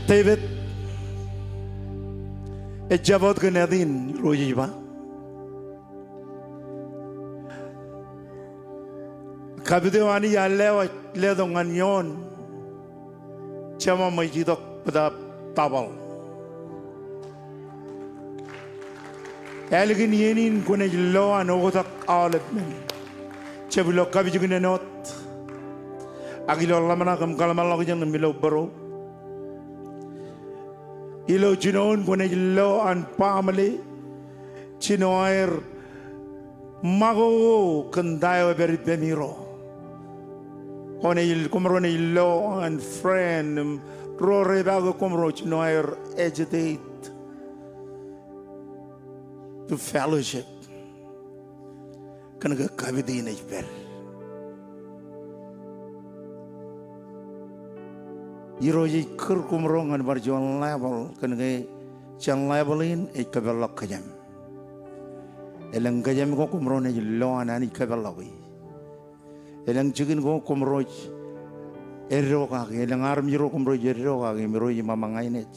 David, ejabot kenadin roji ba? Kabidewani ya lewa nganyon, chama majidok pada tabal. Elgin yenin kune lo anogotak alet men. Cebilo kabijugine not. Agilo lamana kam kalamal logjan milo baro. Ilo jinon kune ilo an pamali. Chinoair mago kandayo berit beniro. Kone il kumrone ilo an friend rore bago kumro chinoair agitate to fellowship. Kanaga kavidi na ipel. Iroji kur kumrongan barjuan level kanaga chan levelin ikabelak kajam. Elang kajam ko kumrone lo anani kabelawi. Elang chikin ko kumroj erro kage elang arm jiro kumroj erro kage miroj mamangai net.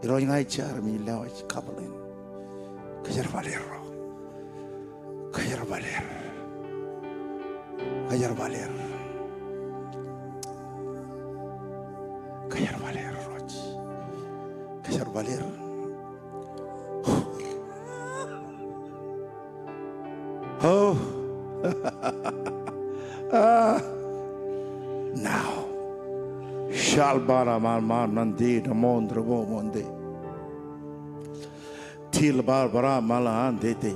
Iroj ngai char mi lawaj kapalin. Kajar valero. Kajar valer. Kajar valer. Kajar valer roj. Kajar valer. Oh. Now. Shalbara mal nandi namondra bo monde. Til barbara malahan dete.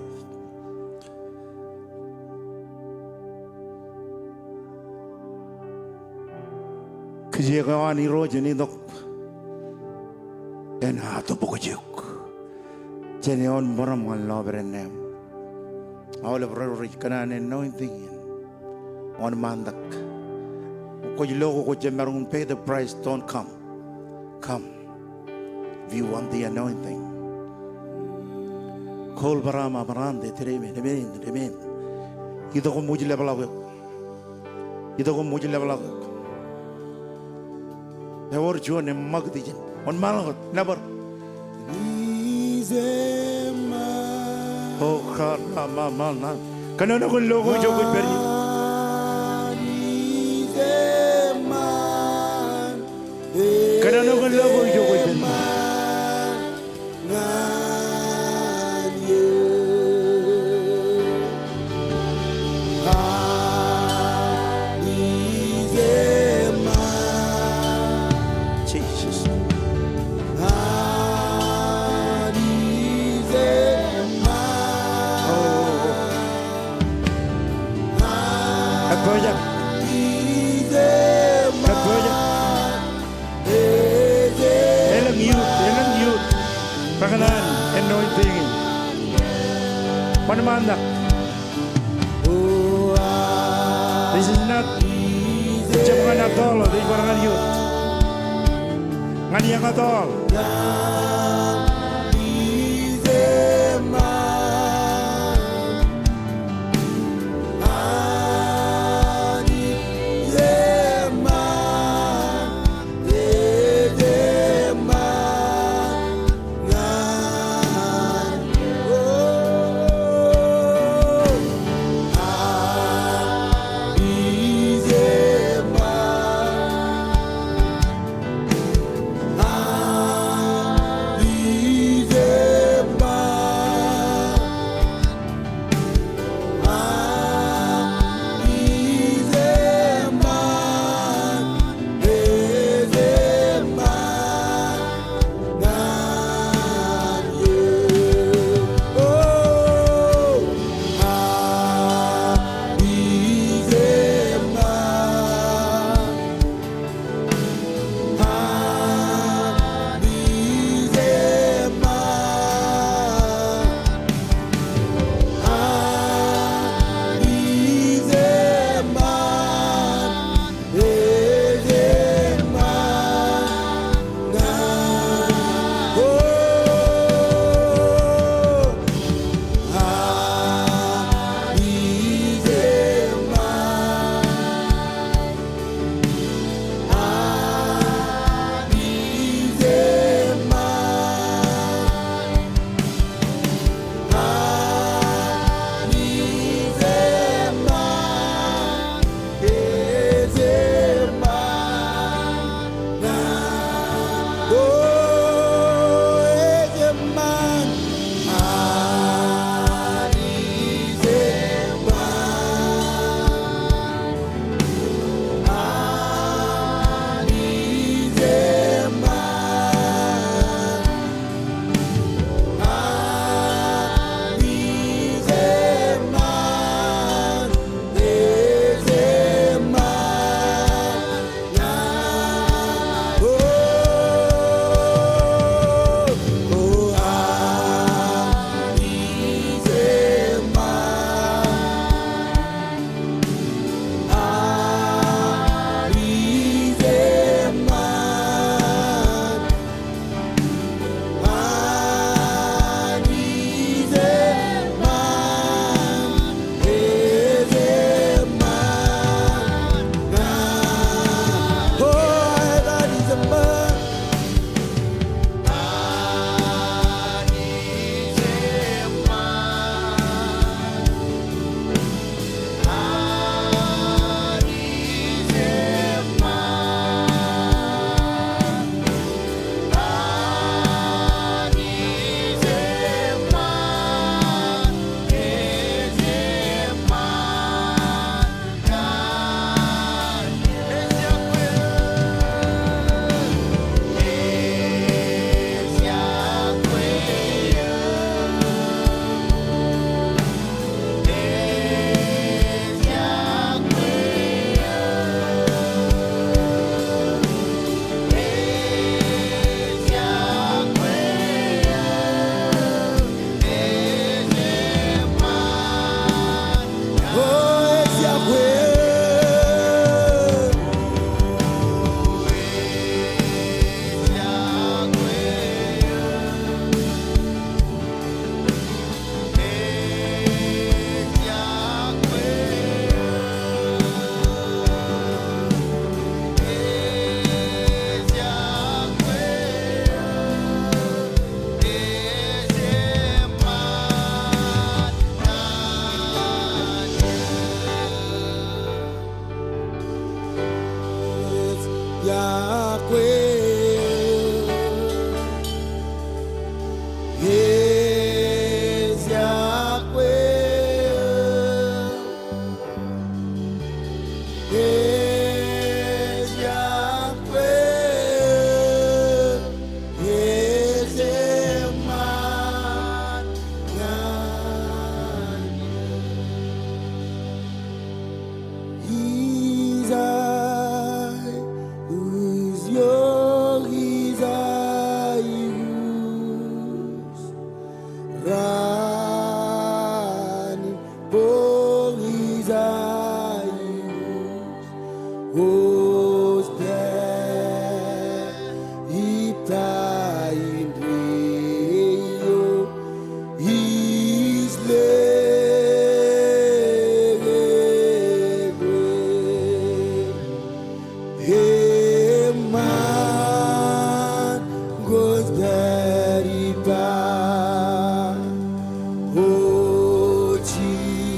Kejegawani rojani dok. En hatu bukujuk. Jeni on boram Allah berenem. All of rich kanan anointing on mandak. Pay the price, don't come. Come. We want the anointing. Kol barama barande tereme demen. Ito ko muji level up. Ito ko muji level up. Ever John and Magdijan. On Malagot, never. Oh, Karama. Kanana ko logo jogo berni. Kanana ko logo jogo berni. Pakanan anointing. Panamanda. This is not jaman atol, this is barangan yun. Nganiyang atol. Os ita in rio is man goes very bad. Oh, Jesus,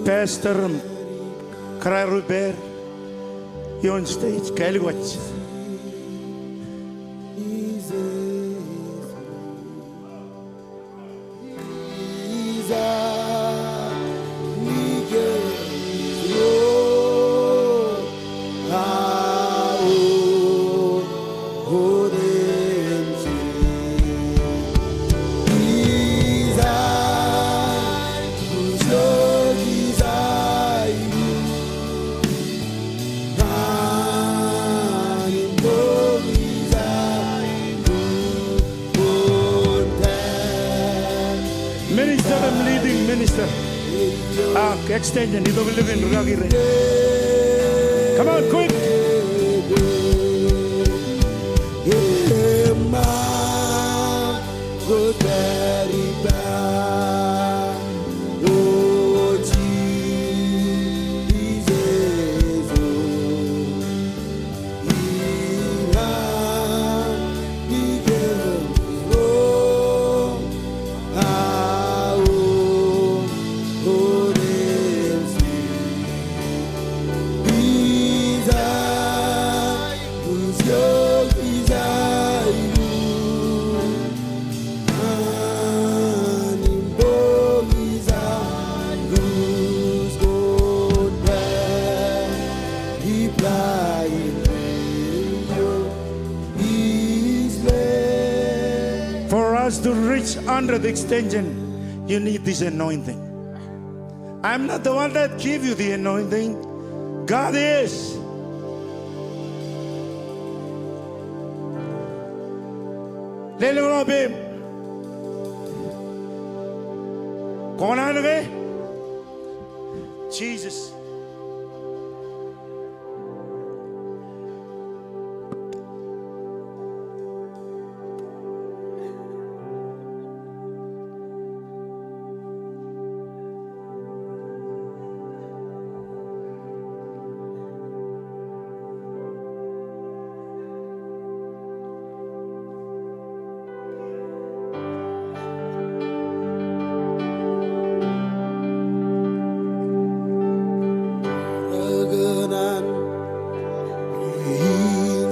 Pastor Kraruber, you on stage, Kyle Watch. Minister, I'm leading minister. Extension, you don't live in Ragire. Come on, quick. For us to reach under the extension, you need this anointing. I'm not the one that give you the anointing. God is. Lelo babe. Kona nage? Jesus.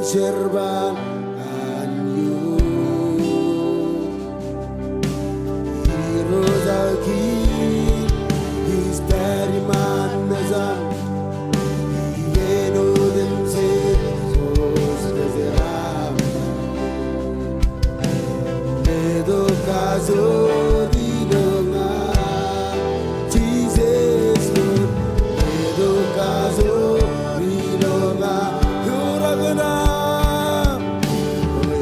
serban anyu Hirozaki His Periman Nazam Yeno Demse Sos Nazeram Edo Kazo Dinonga Jesus Lord Edo Kazo Dinonga Yoragana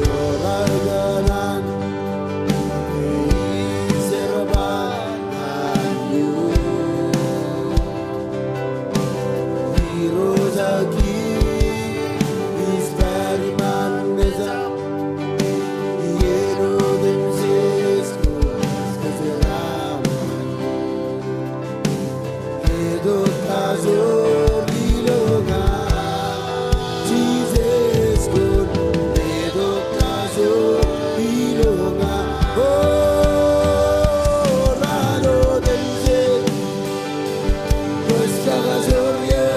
Yoraganan Serban Anyu Hirozaki His Periman Nazam Yeno Demses Kazeram Edo Kazo Liloga Jesus good Edo Kazo Liloga Oh Rado Demses Kostaga Zoria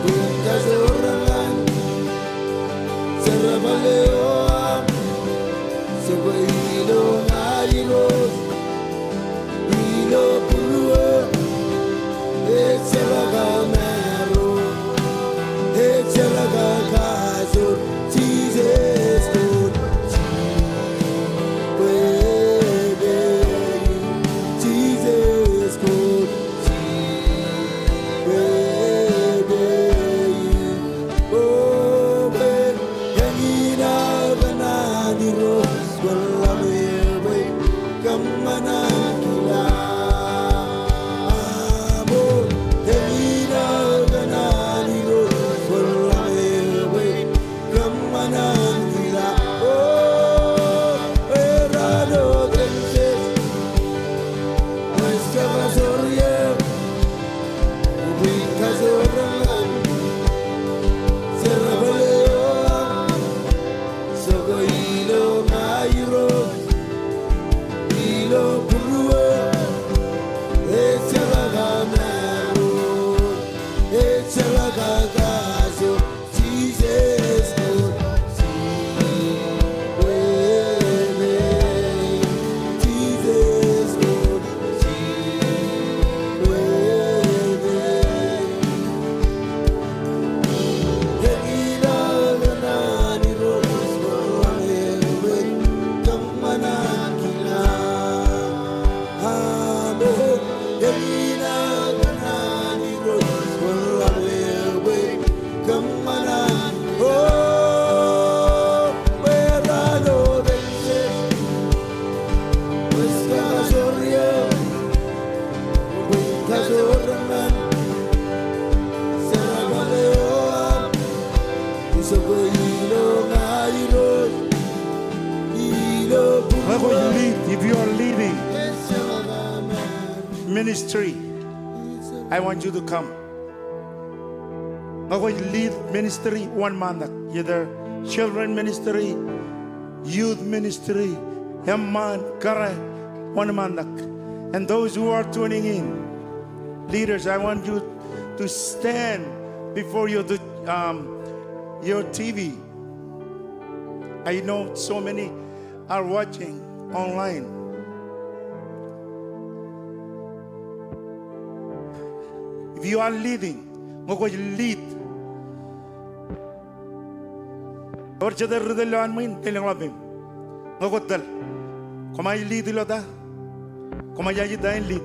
Kunta Zorangan Serabaleoam Sebailo Nariros Ilo Purua Echelaga Mero Echelaga Kazo Jesus good Jesus good Oh baby Yangina Ganani Rose Walame Kamana Kila Amo Yangina Ganani Rose Walame Kamana Kila Oh Erado Denses Nuestra Soria Ubica Zorangan Serrabaleo Sogo Ilo Mairo Ilo Purua Echelaga Mero Echelaga Gazo Jesus good Jesus good We're going to lead. If you are leading ministry, I want you to come. We're going to lead ministry one month. Either children ministry, youth ministry, young man, kara, one month. And those who are tuning in, leaders, I want you to stand before your TV. I know so many are watching online. If you are leading, we're going to lead. Or chada rudel an main telang labim. Ngogotal. Koma lead ilota. Koma jaji dain lead.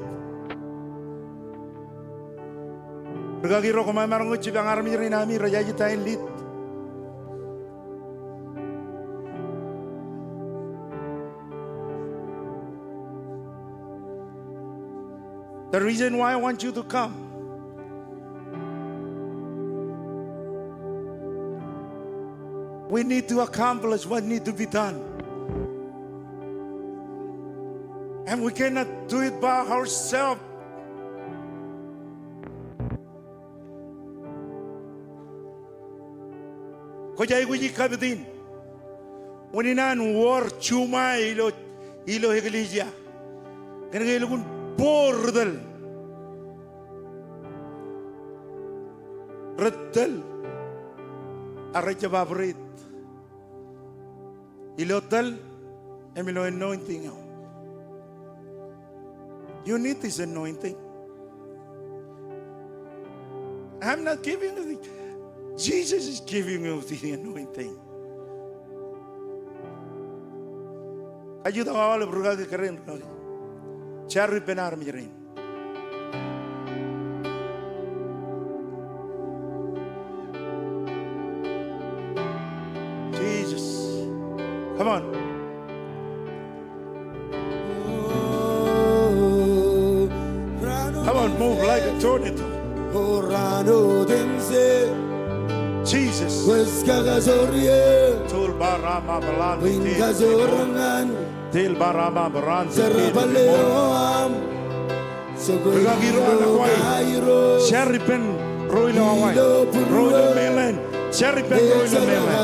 Bergagiro koma marango cibang armi rinami rajaji dain lead. The reason why I want you to come, we need to accomplish what needs to be done. And we cannot do it by ourselves. Kojai guji kabidin. Waninan war chuma ilo iglesia. Kaya ilo kun bordel. Retel. Arrecha babrit. Ilotal, emilo anointing. You need this anointing. I'm not giving you the, Jesus is giving you the anointing. Ayuda a alle brugal de karen. Cherry penar mirin. Jesus. Come on. Come on, move like a tornado. Jesus. Tul barama balandi til barama baranti Gagiro anakwai Sheripen roilo awai roilo melen Sheripen roilo melen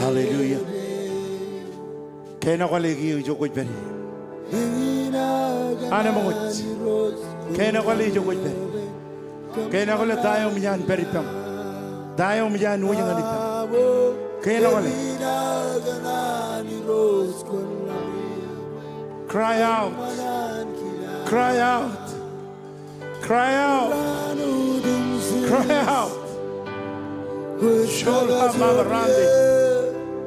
Hallelujah. Kena kwalegi jo kuj beri. Ana mo kuj. Kena kwalegi jo kuj beri. Kena kwale tayo miyan beri pam. Tayo miyan uyan ganita. Kena kwale. Cry out. Cry out. Cry out. Cry out. Shola mama rande.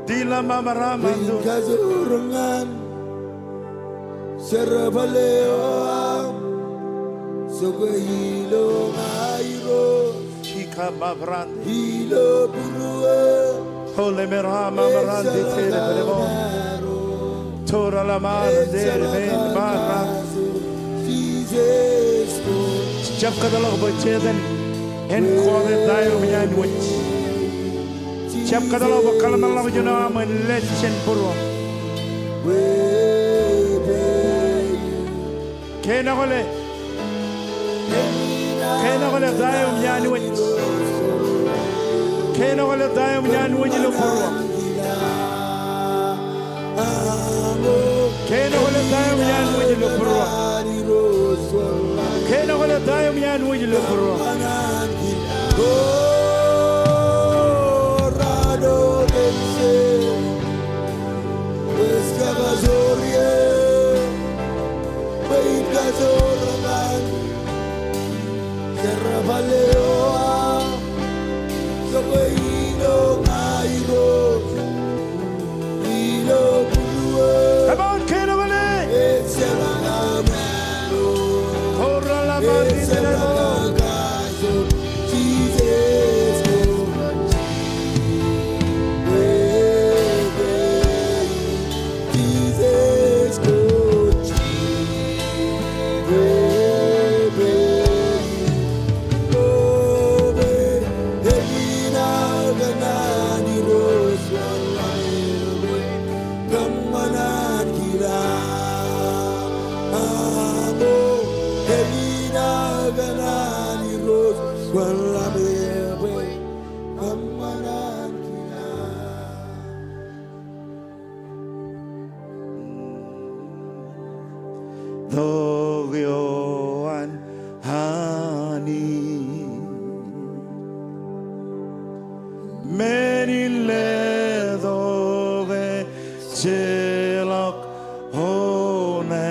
Dila mama ramando. Chika mama rande. Holy mera mama rande tere belemo. Tora la mano dere ben mara. Jesus. Chap kadalo bachedan en kore dayo minyan wach. Chap kadalo bakalan lang bajuna man lechen puro. Kena kole dayo minyan wach. Kena kole dayo minyan wach lo puro. Kena kole dayo minyan wach lo puro. Kena kole dayo minyan wach lo puro. Come on, Kena kole. Korra la mandi tenemo. Dogyoan hani many ledoge chelak hone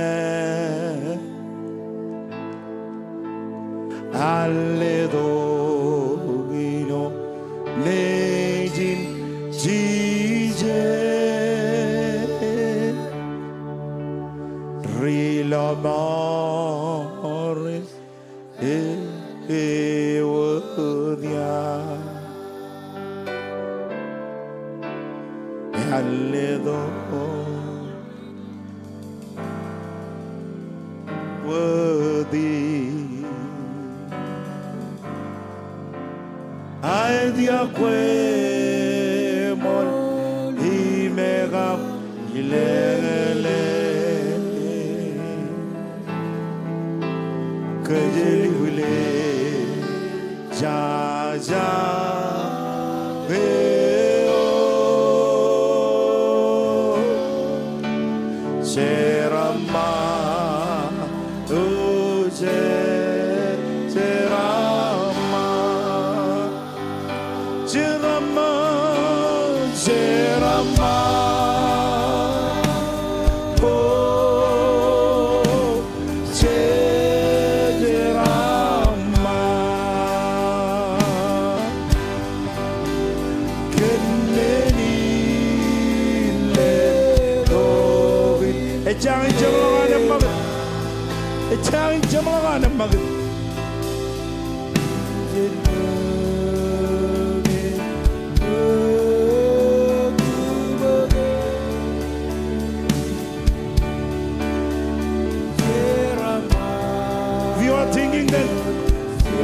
alledogino lejin jije Rilabares ewodia Alledo worthy Aidia quemon imegam ilele Kajeli ja ja veo Serama uje Serama Serama Serama Italian Jamalana Mugget. We are thinking that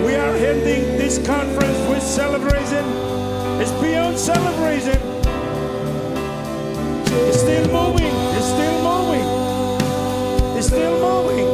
we are ending this conference with celebration. It's beyond celebration. It's still moving. It's still moving. It's still moving.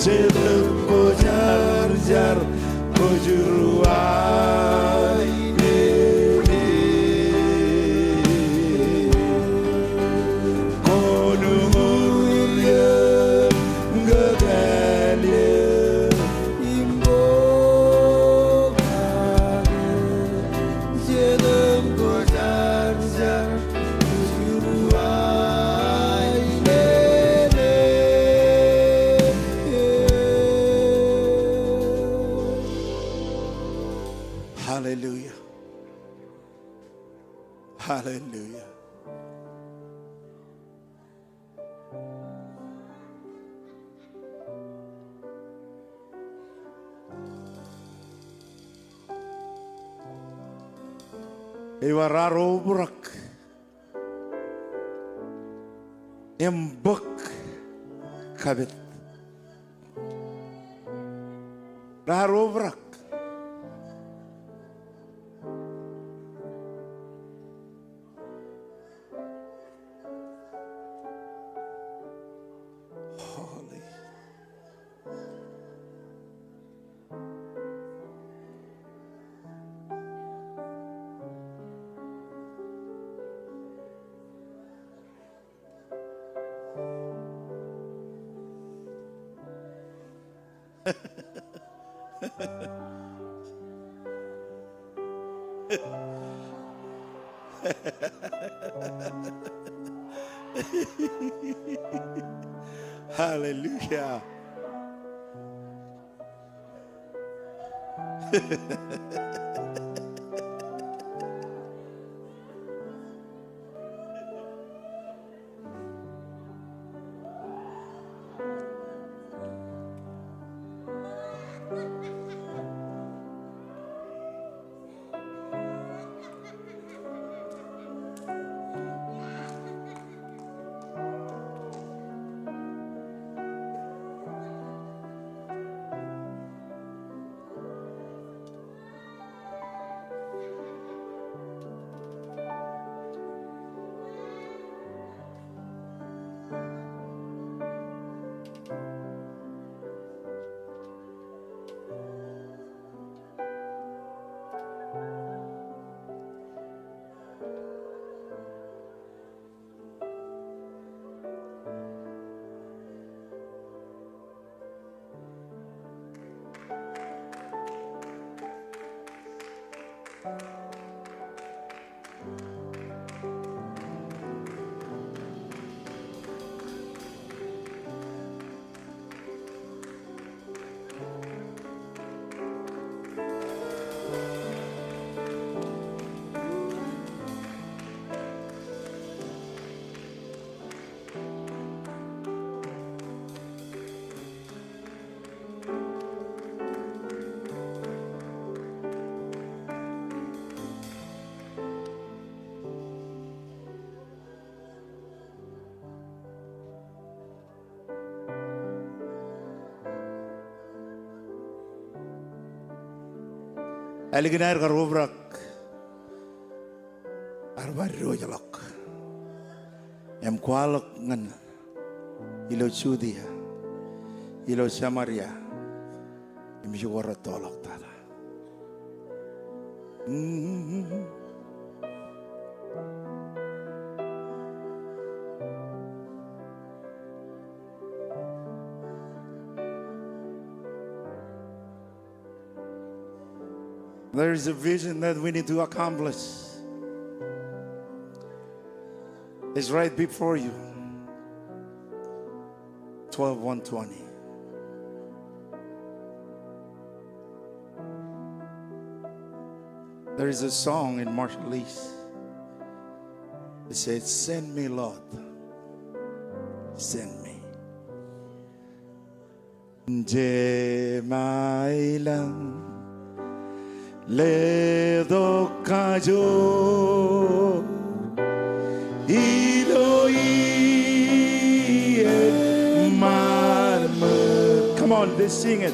Jelengko jar-jar Kojuruai Konungurnya Ngegalia Imbogane Jelengko jar-jar Kojuruai Hallelujah. Hallelujah. Iwararo brak. Embuk kabit. Raro brak. Hallelujah. Aliginar karubrak arbaro jalok em kualok ngan ilo Judea ilo Samaria em jugora tolok tala There is a vision that we need to accomplish. It's right before you. 12:120. There is a song in Marshallese. It says, "Send me, Lord. Send me." Jemailang ledo kajo Eloi marme. Come on, let's sing it.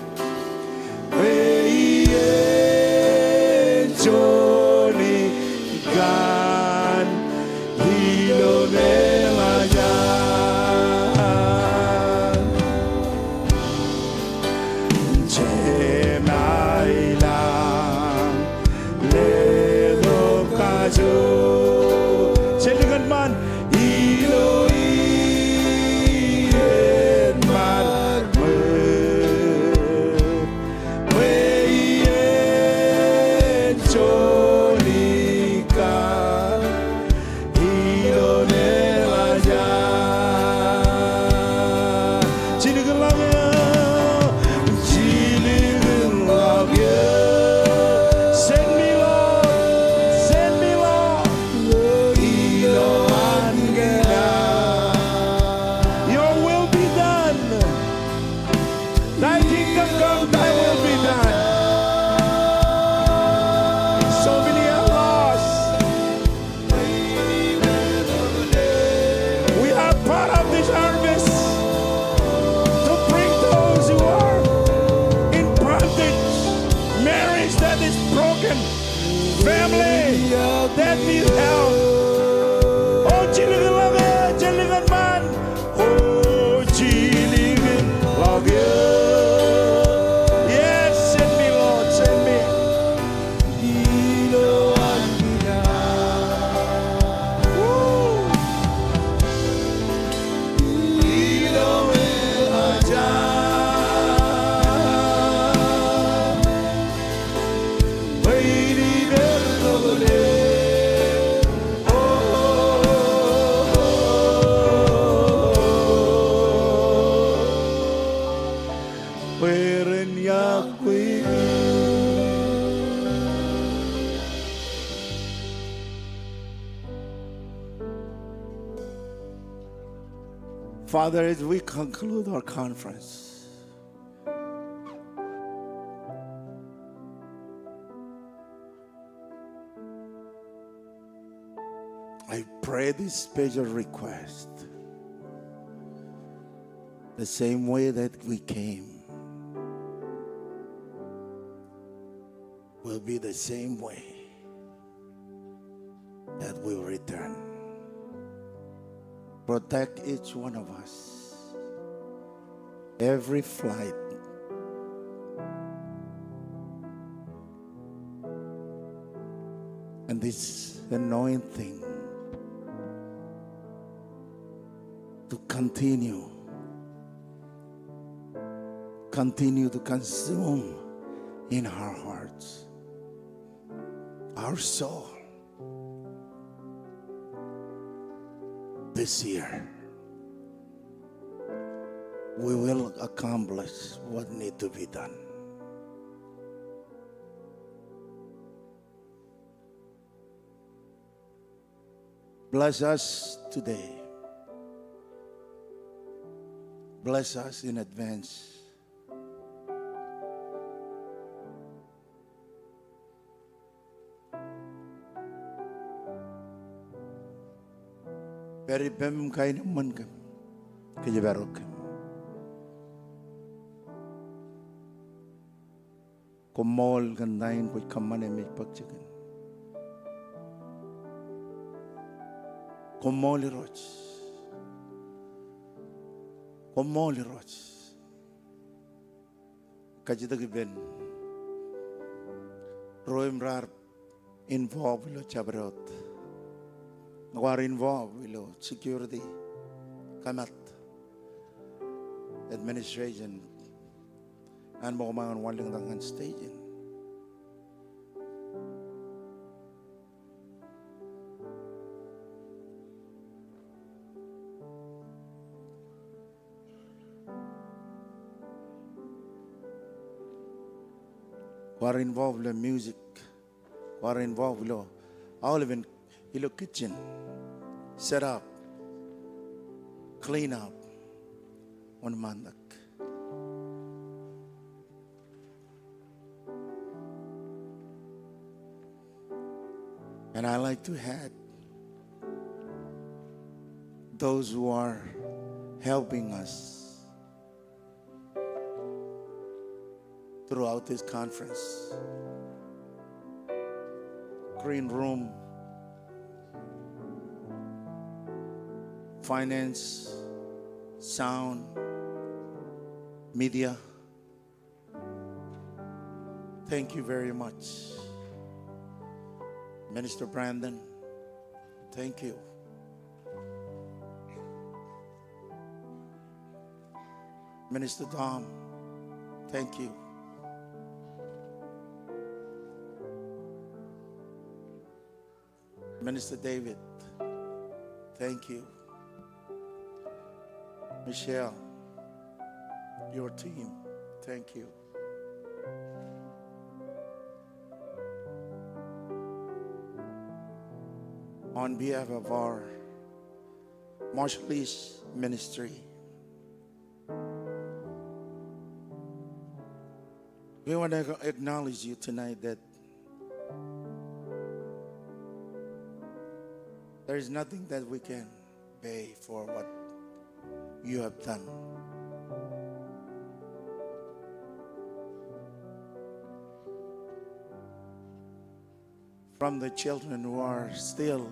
Johnny gan hilo Father, as we conclude our conference, I pray this special request. The same way that we came will be the same way that we'll return. Protect each one of us. Every flight. And this anointing to continue to consume in our hearts, our soul. This year, we will accomplish what needs to be done. Bless us today. Bless us in advance. Very bem kain man kam kejebarok komol gandain ko kamane me pagchagan komol roch kajidag ben roim rar involved lo chabrot War involved with security, kamat, administration, and mga walang dangan staging. War involved with music, war involved with all of it. Ilo kitchen, set up, clean up, on mandak. And I like to add those who are helping us throughout this conference. Green room, finance, sound, media. Thank you very much. Minister Brandon, thank you. Minister Dom, thank you. Minister David, thank you. Michelle, your team, thank you. On behalf of our Marshallese ministry, we want to acknowledge you tonight that there is nothing that we can pay for what you have done. From the children who are still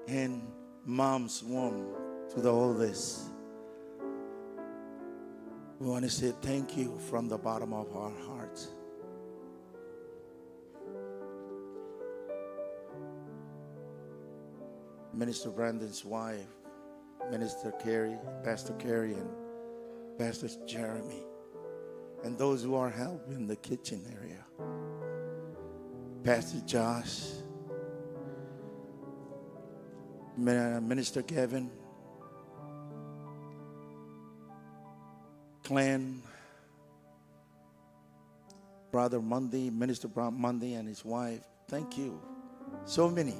in mom's womb to the oldest, we want to say thank you from the bottom of our hearts. Minister Brandon's wife, Minister Carrie, Pastor Carrie, and Pastor Jeremy, and those who are helping in the kitchen area. Pastor Josh, Minister Kevin, Glenn, Brother Monday, Minister Monday and his wife. Thank you. So many.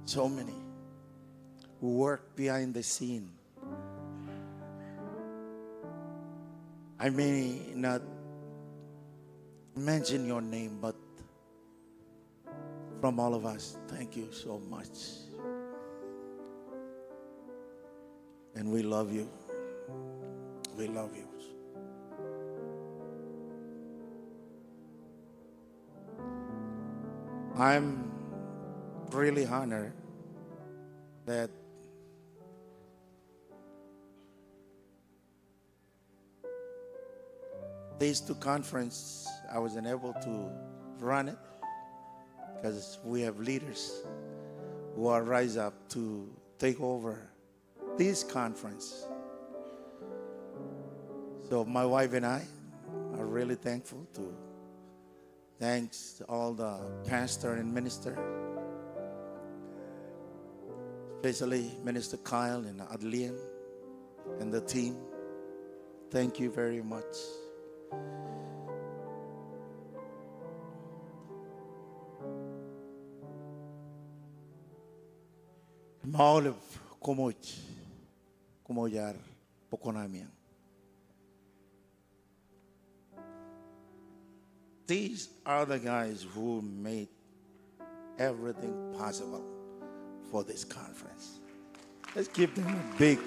So many who work behind the scene. I may not mention your name, but from all of us, thank you so much. And we love you. We love you. I'm really honored that these two conferences, I wasn't able to run it because we have leaders who are rise up to take over this conference. So my wife and I are really thankful to thanks to all the pastor and minister, especially Minister Kyle and Adlian and the team. Thank you very much. Maulib kumojar pokonamiang. These are the guys who made everything possible for this conference. Let's give them a big.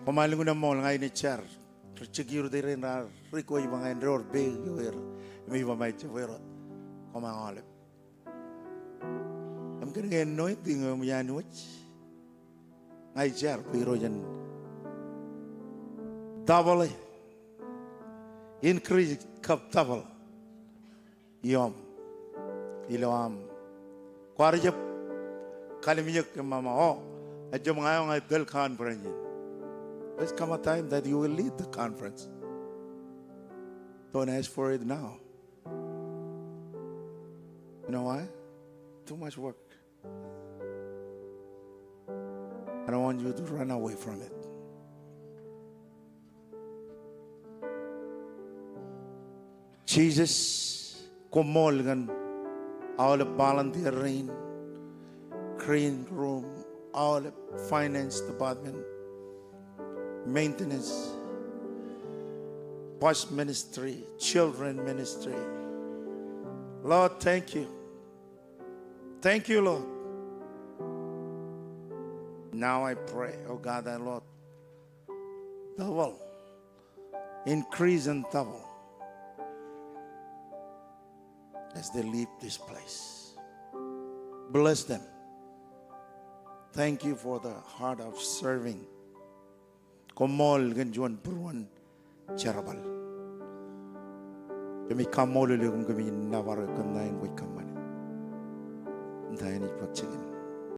Pamalingo na mo ngay ni Char. Tercegir dari na riko yung mga endor big yoir. May mamay chawero. Kumangalip. Am kena ngay anointing ng yanuch. Ngay Char pero yan double increase cup double. Yom ilawam. Kuarjap kalimiyak ke mama oh. Adjo mga yung del conference. There's come a time that you will lead the conference. Don't ask for it now. You know why? Too much work. I don't want you to run away from it. Jesus, kumolgan, all the volunteering, clean room, all the finance department, maintenance, bus ministry, children ministry. Lord, thank you. Thank you, Lord. Now I pray, oh God, that Lord, double, increase and double as they leave this place. Bless them. Thank you for the heart of serving. Komol ganjuan peruan carabal. Kami kamol lelum kami nawar kendain buat kamane. Entah ini pakcingin.